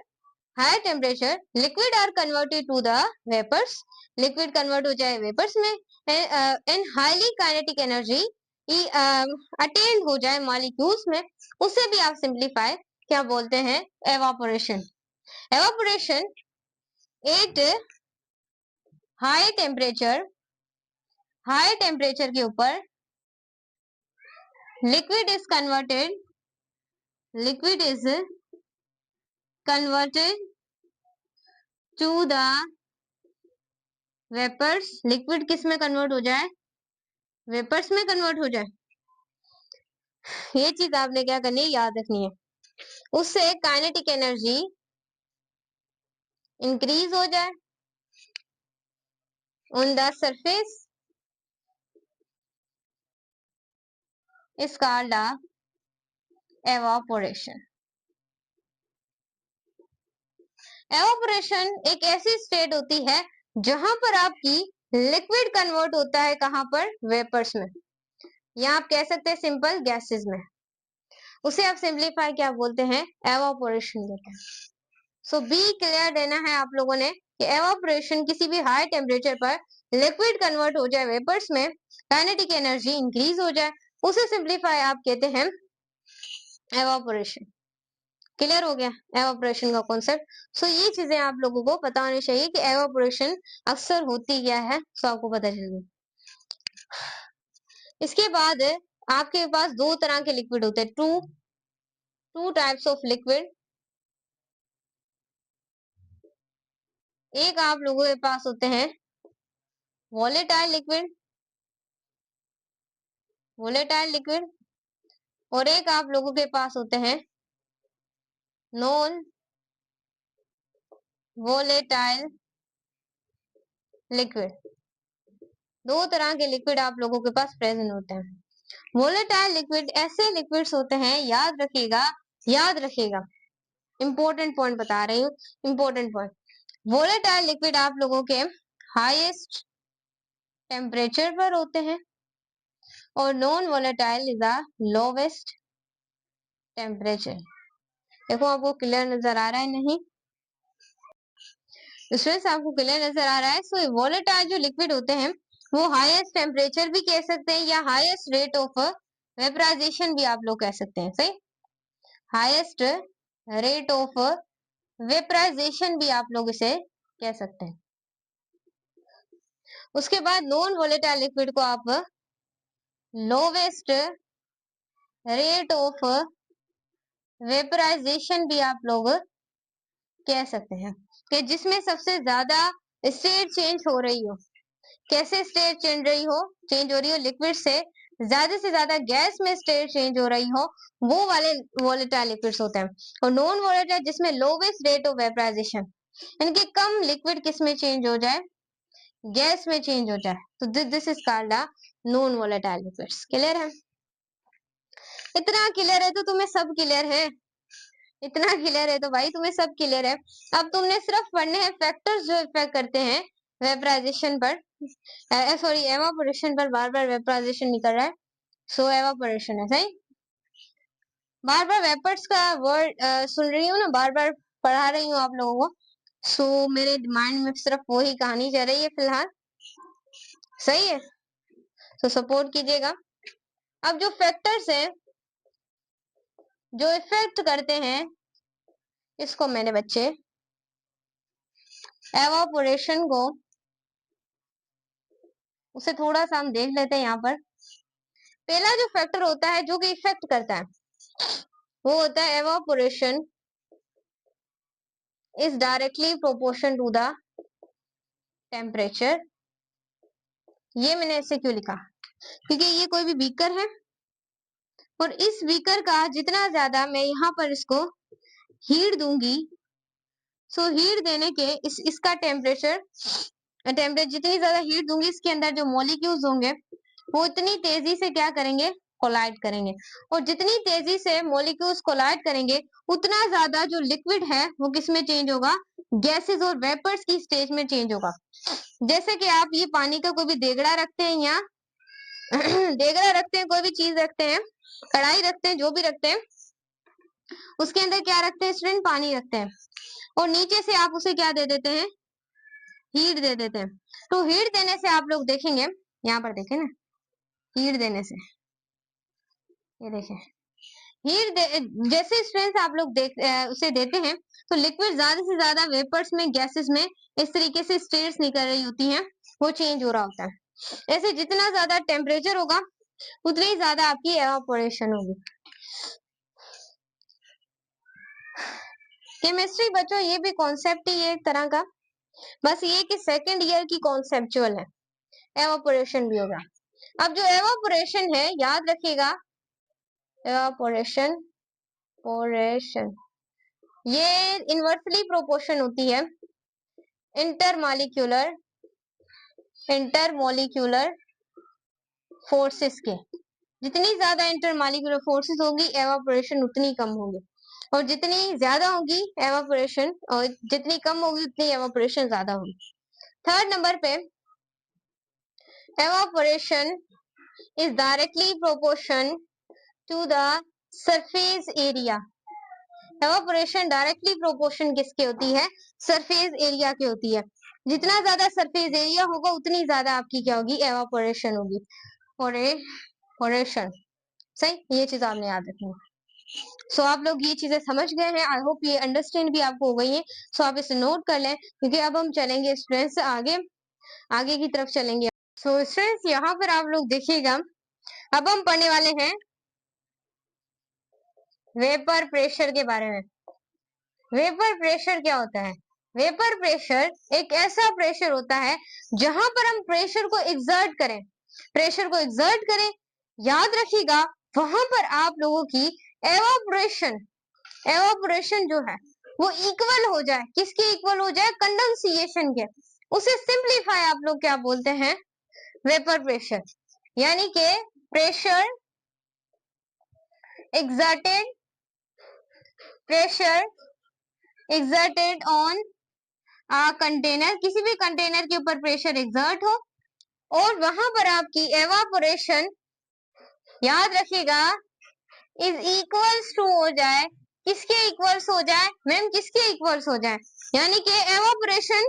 A: liquid are converted to the vapours, liquid convert हो जाए वेपर्स में, and highly kinetic energy attend हो जाए मॉलिक्यूल्स में, उसे भी आप सिंप्लीफाई क्या बोलते हैं? Evaporation. Evaporation at high temperature के ऊपर liquid is converted to the vapours. Liquid किस में कन्वर्ट हो जाए? वेपर्स में कन्वर्ट हो जाए। ये चीज आपने क्या करनी है, याद रखनी है। उससे काइनेटिक एनर्जी इंक्रीज हो जाए on the surface is called evaporation. Evaporation एक ऐसी स्टेट होती है जहां पर आपकी लिक्विड कन्वर्ट होता है, कहां पर? वेपर्स में, या आप कह सकते हैं सिंपल गैसेस में। उसे आप सिंप्लीफाई क्या बोलते हैं? एवापोरेशन कहते हैं। सो बी क्लियर देना है आप लोगों ने कि एवापोरेशन किसी भी हाई टेम्परेचर पर लिक्विड कन्वर्ट हो जाए वेपर्स में, काइनेटिक एनर्जी इंक्रीज हो जाए, उसे सिंप्लीफाई आप कहते हैं एवापोरेशन। क्लियर हो गया एवापोरेशन का कॉन्सेप्ट। सो ये चीजें आप लोगों को पता होनी चाहिए कि एवापोरेशन अक्सर होती क्या है, सो आपको पता चल गया। इसके बाद आपके पास दो तरह के लिक्विड होते हैं, टू टाइप्स ऑफ लिक्विड। एक आप लोगों के पास होते हैं वोलेटाइल लिक्विड और एक आप लोगों के पास होते हैं नॉन वोलेटाइल लिक्विड। दो तरह के लिक्विड आप लोगों के पास प्रेजेंट होते हैं। वोलेटाइल लिक्विड ऐसे लिक्विड्स होते हैं, याद रखिएगा, इंपॉर्टेंट पॉइंट बता रही हूँ, इंपॉर्टेंट पॉइंट। वोलेटाइल लिक्विड आप लोगों के हाईएस्ट टेम्परेचर पर होते हैं और non volatile is the lowest temperature. देखो आपको क्लियर नजर आ रहा है नहीं? स्टूडेंट्स आपको क्लियर नजर आ रहा है? सो वोलेटाइल जो लिक्विड होते हैं वो हाईएस्ट टेम्परेचर भी कह सकते हैं या हाईएस्ट रेट ऑफ वेपराइजेशन भी आप लोग कह सकते हैं। सही, हाईएस्ट रेट ऑफ वेपराइजेशन भी आप लोग इसे कह सकते हैं। उसके बाद नॉन वोलेटाइल लिक्विड को आप लोवेस्ट रेट ऑफ वेपराइजेशन भी आप लोग कह सकते हैं, कि जिसमें सबसे ज्यादा स्टेट चेंज हो रही हो। कैसे स्टेट चेंज हो रही हो लिक्विड से ज्यादा गैस में स्टेट चेंज हो रही हो, वो वाले वोलेटाइल लिक्विड्स होते हैं। और नॉन वोलेटाइल जिसमें लोवेस्ट रेट ऑफ वेपराइजेशन, यानी कि कम लिक्विड किस में चेंज हो जाए, गैस में चेंज हो जाए, तो this is called non volatile liquids. Clear है? इतना क्लियर है तो तुम्हें सब क्लियर है, इतना क्लियर है तो भाई तुम्हें सब क्लियर है। अब तुमने सिर्फ पढ़ने हैं फैक्टर्स जो इफेक्ट करते हैं वेपराइजेशन पर, सॉरी एवापोरेशन पर। बार बार वेपराइजेशन निकल रहा है, सो एवापोरेशन है। सही, बार बार वेपर्स का वर्ड सुन रही हूँ ना, बार बार पढ़ा रही हूँ आप लोगों को, सो मेरे माइंड में सिर्फ वही कहानी चल रही है फिलहाल। सही है, तो सपोर्ट कीजिएगा। अब जो फैक्टर्स हैं जो इफेक्ट करते हैं, इसको मैंने बच्चे एवापोरेशन को उसे थोड़ा सा हम देख लेते हैं। यहाँ पर पहला जो फैक्टर होता है जो कि इफेक्ट करता है वो होता है evaporation is directly proportion to the temperature. ये मैंने ऐसे क्यों लिखा, क्योंकि ये कोई भी बीकर है और इस बीकर का जितना ज्यादा मैं यहाँ पर इसको हीट दूंगी, सो हीट देने के इसका टेम्परेचर जितनी ज्यादा हीट दूंगी, इसके अंदर जो मॉलिक्यूल्स होंगे वो इतनी तेजी से क्या करेंगे, कोलाइड करेंगे। और जितनी तेजी से मॉलिक्यूल्स कोलाइड करेंगे उतना ज्यादा जो लिक्विड है वो किस में चेंज होगा, गैसेस और वेपर्स की स्टेज में चेंज होगा। जैसे कि आप ये पानी का कोई भी देगड़ा रखते हैं यहाँ देगड़ा रखते हैं, कोई भी चीज रखते हैं, कढ़ाई रखते हैं, जो भी रखते हैं, उसके अंदर क्या रखते हैं स्टूडेंट, पानी रखते हैं और नीचे से आप उसे क्या दे देते हैं, हीट दे देते हैं। तो हीट देने से आप लोग देखेंगे, यहाँ पर देखें ना, हीट देने से, ये देखें जैसे स्ट्रेंथ आप लोग उसे देते हैं तो लिक्विड ज्यादा से ज्यादा वेपर्स में, गैसेस में इस तरीके से स्टेट्स निकल रही होती हैं, वो चेंज हो रहा होता है। ऐसे जितना ज्यादा टेम्परेचर होगा उतनी ही ज्यादा आपकी एवापोरेशन होगी। केमिस्ट्री बच्चों ये भी कॉन्सेप्ट ही है एक तरह का, बस ये कि सेकेंड ईयर की कॉन्सेप्चुअल है, एवापोरेशन भी होगा। अब जो एवापोरेशन है याद रखिएगा, एवापोरेशन ये इनवर्सली प्रोपोर्शन होती है इंटरमॉलिक्यूलर फोर्सेस के। जितनी ज्यादा इंटरमॉलिक्यूलर फोर्सेस होगी एवापोरेशन उतनी कम होगी, और जितनी ज्यादा होगी एवापोरेशन, और जितनी कम होगी उतनी एवापोरेशन ज्यादा होगी। थर्ड नंबर पे evaporation is directly proportion to the surface area. Evaporation directly proportion किसकी होती है, सरफेस एरिया की होती है। जितना ज्यादा सरफेस एरिया होगा उतनी ज्यादा आपकी क्या होगी, एवापोरेशन होगी। ओरेशन, सही, ये चीज आपने याद रखनी है। सो आप लोग ये चीजें समझ गए हैं, आई होप ये अंडरस्टैंड भी आपको हो गई है। सो आप इसे नोट कर लें, क्योंकि अब हम चलेंगे स्टूडेंट्स आगे, आगे की तरफ चलेंगे। सो स्टूडेंट्स यहाँ पर आप लोग देखिएगा, अब हम पढ़ने वाले हैं वेपर प्रेशर के बारे में। वेपर प्रेशर क्या होता है? वेपर प्रेशर एक ऐसा प्रेशर होता है जहां पर हम प्रेशर को एक्सर्ट करें, प्रेशर को एक्सर्ट करें, याद रखिएगा वहां पर आप लोगों की एवापोरेशन, एवापोरेशन जो है वो इक्वल हो जाए, किसके इक्वल हो जाए? कंडेंसेशन के। उसे सिंपलीफाई आप लोग क्या बोलते हैं? Vapour pressure. यानी कि pressure exerted, pressure exerted on container, किसी भी कंटेनर के ऊपर प्रेशर एक्सर्ट हो और वहां पर आपकी एवापोरेशन, याद रखिएगा, इज इक्वल्स टू हो जाए, किसके इक्वल्स हो जाए मैम? किसके इक्वल्स हो जाए? यानी कि एवापोरेशन।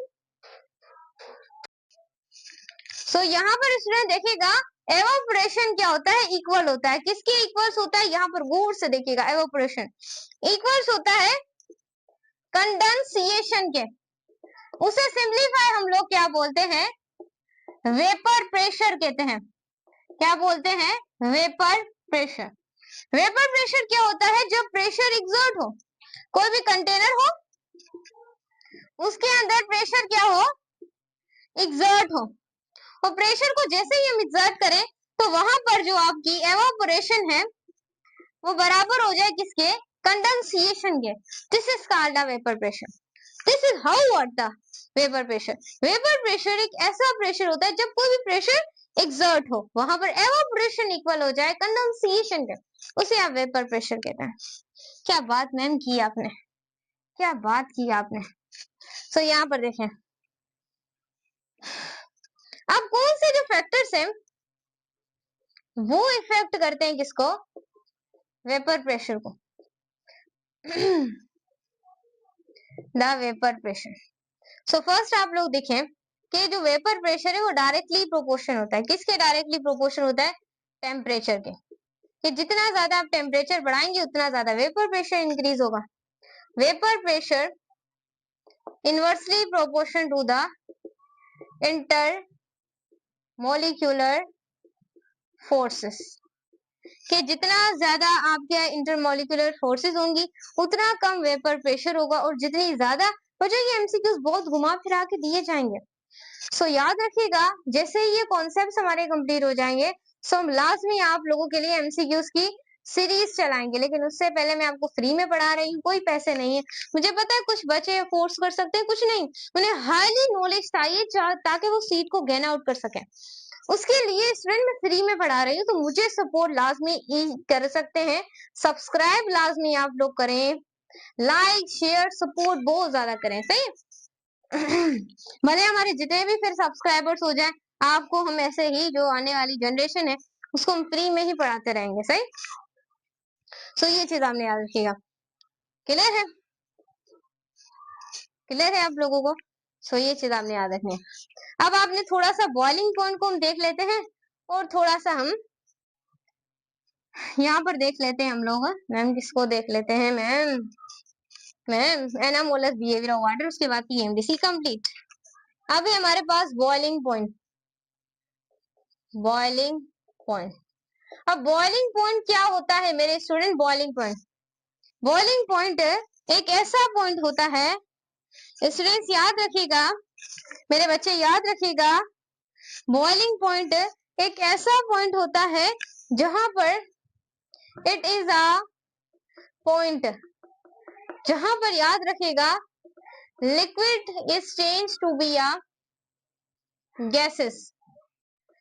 A: सो यहाँ पर स्टूडेंट देखिएगा एवापोरेशन क्या होता है? इक्वल होता है, किसके इक्वल्स होता है? यहाँ पर गौर से देखिएगा, एवापोरेशन इक्वल्स होता है कंडेंसेशन के। उसे सिंपलीफाई हम लोग क्या बोलते हैं? वेपर प्रेशर कहते हैं। क्या बोलते हैं? Vapour pressure. वेपर प्रेशर क्या होता है? जब प्रेशर एक्सर्ट हो, कोई भी कंटेनर हो उसके अंदर प्रेशर क्या हो? एक्सर्ट हो, और प्रेशर को जैसे ही हम एक्सर्ट करें तो वहां पर जो आपकी एवापोरेशन है वो बराबर हो जाए किसके? कंडेंसेशन के। This is called the vapour pressure. This is how what the vapour pressure. Vapour pressure एक ऐसा प्रेशर होता है जब कोई भी प्रेशर एक्सर्ट हो, वहां पर एवापोरेशन इक्वल हो जाए कंडेंसेशन के, उसे आप वेपर प्रेशर कहते हैं। क्या बात मैम की आपने, क्या बात की आपने। सो यहाँ पर देखें, अब कौन से जो फैक्टर्स हैं वो इफेक्ट करते हैं किसको? वेपर प्रेशर को। The vapour pressure. So first आप लोग देखें कि जो वेपर प्रेशर है वो डायरेक्टली प्रोपोर्शन होता है, किसके डायरेक्टली प्रोपोर्शन होता है? टेम्परेचर के। कि जितना ज्यादा आप टेम्परेचर बढ़ाएंगे उतना ज्यादा वेपर प्रेशर इंक्रीज होगा। Vapour pressure inversely proportion to the inter molecular forces. कि जितना ज्यादा आपके इंटरमोलिकुलर फोर्सेस होंगी उतना कम वेपर प्रेशर होगा, और जितनी ज्यादा हो जाएगी, एमसीक्यूज बहुत घुमा फिरा के दिए जाएंगे। सो याद रखिएगा, जैसे ही ये कॉन्सेप्ट्स हमारे कंप्लीट हो जाएंगे सो हम लास्ट में आप लोगों के लिए एमसीक्यूज की सीरीज चलाएंगे, लेकिन उससे पहले मैं आपको फ्री में पढ़ा रही हूँ, कोई पैसे नहीं है। मुझे पता है कुछ बच्चे फोर्स कर सकते हैं, कुछ नहीं, उन्हें हाईली नॉलेज चाहिए ताकि वो सीट को गेन आउट कर सके। उसके लिए स्टूडेंट मैं फ्री में पढ़ा रही हूँ, तो मुझे सपोर्ट लाजमी कर सकते हैं। सब्सक्राइब लाजमी आप लोग करें, लाइक शेयर सपोर्ट बहुत ज्यादा करें, सही। भले हमारे जितने भी फिर सब्सक्राइबर्स हो जाए, आपको हम ऐसे ही जो आने वाली जनरेशन है उसको हम फ्री में ही पढ़ाते रहेंगे, सही। सो ये चीज आपने याद रखिएगा। क्लियर है? क्लियर है आप लोगों को? सो ये चीज आपने याद रखनी है। अब आपने थोड़ा सा बॉइलिंग पॉइंट को हम देख लेते हैं, और थोड़ा सा हम यहाँ पर देख लेते हैं हम लोग। मैम किसको देख लेते हैं? Ma'am ma'am anomalous behaviour of water, उसके बाद पीएमडीसी कंप्लीट। अब है हमारे पास बॉइलिंग पॉइंट। बॉइलिंग पॉइंट, अब बॉइलिंग पॉइंट क्या होता है मेरे student? Boiling point, boiling point एक ऐसा पॉइंट होता है, स्टूडेंट्स याद रखिएगा, मेरे बच्चे याद रखिएगा, बॉइलिंग पॉइंट एक ऐसा पॉइंट होता है जहां पर इट इज अ पॉइंट जहां पर, याद रखिएगा, liquid is change to be a gases,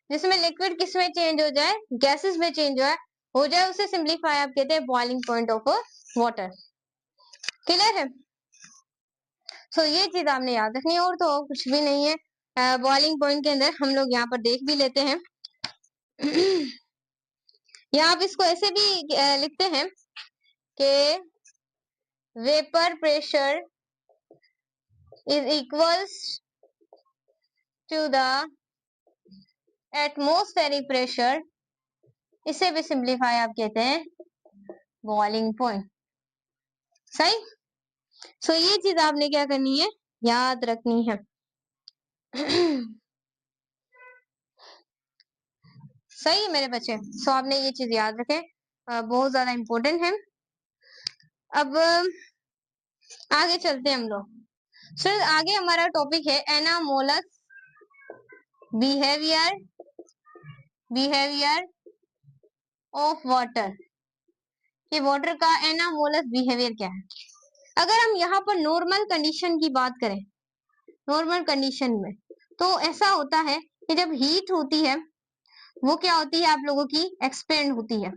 A: जिसमें लिक्विड किस में चेंज हो जाए? गैसेस में चेंज हो जाए, उसे सिंपलीफाई आप कहते हैं boiling point of water. Clear है? सो ये चीज आपने याद रखनी है, और तो कुछ भी नहीं है। बॉइलिंग पॉइंट के अंदर हम लोग यहाँ पर देख भी लेते हैं। या आप इसको ऐसे भी लिखते हैं कि vapour pressure is equals to the atmospheric pressure, इसे भी सिंप्लीफाई आप कहते हैं बॉइलिंग पॉइंट। सही। सो ये चीज आपने क्या करनी है, याद रखनी है। सही है मेरे बच्चे। सो आपने ये चीज याद रखे, बहुत ज्यादा इम्पोर्टेंट है। अब आगे चलते हैं हम लोग। सर आगे हमारा टॉपिक है anomalous behaviour, behaviour of water, कि वाटर का एनामोलस बिहेवियर क्या है। अगर हम यहाँ पर नॉर्मल कंडीशन की बात करें, नॉर्मल कंडीशन में तो ऐसा होता है कि जब हीट होती है वो क्या होती है आप लोगों की, एक्सपेंड होती है।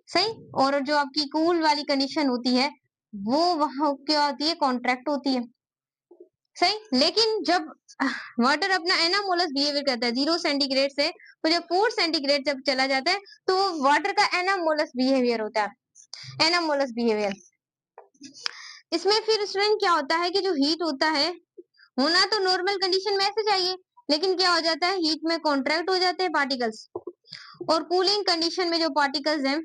A: सही। और जो आपकी कूल वाली कंडीशन होती है वो वहां क्या होती है, कॉन्ट्रैक्ट होती है। सही। लेकिन जब वाटर अपना एनामोलस बिहेवियर करता है 0 सेंटीग्रेड से, तो जब 4 सेंटीग्रेड जब चला जाता है तो वाटर का एनामोलस बिहेवियर होता है, एनामोलस बिहेवियर। इसमें फिर स्टूडेंट क्या होता है कि जो हीट होता है होना तो नॉर्मल कंडीशन में ऐसे चाहिए, लेकिन क्या हो जाता है हीट में कॉन्ट्रैक्ट हो जाते हैं पार्टिकल्स, और कूलिंग कंडीशन में जो पार्टिकल्स हैं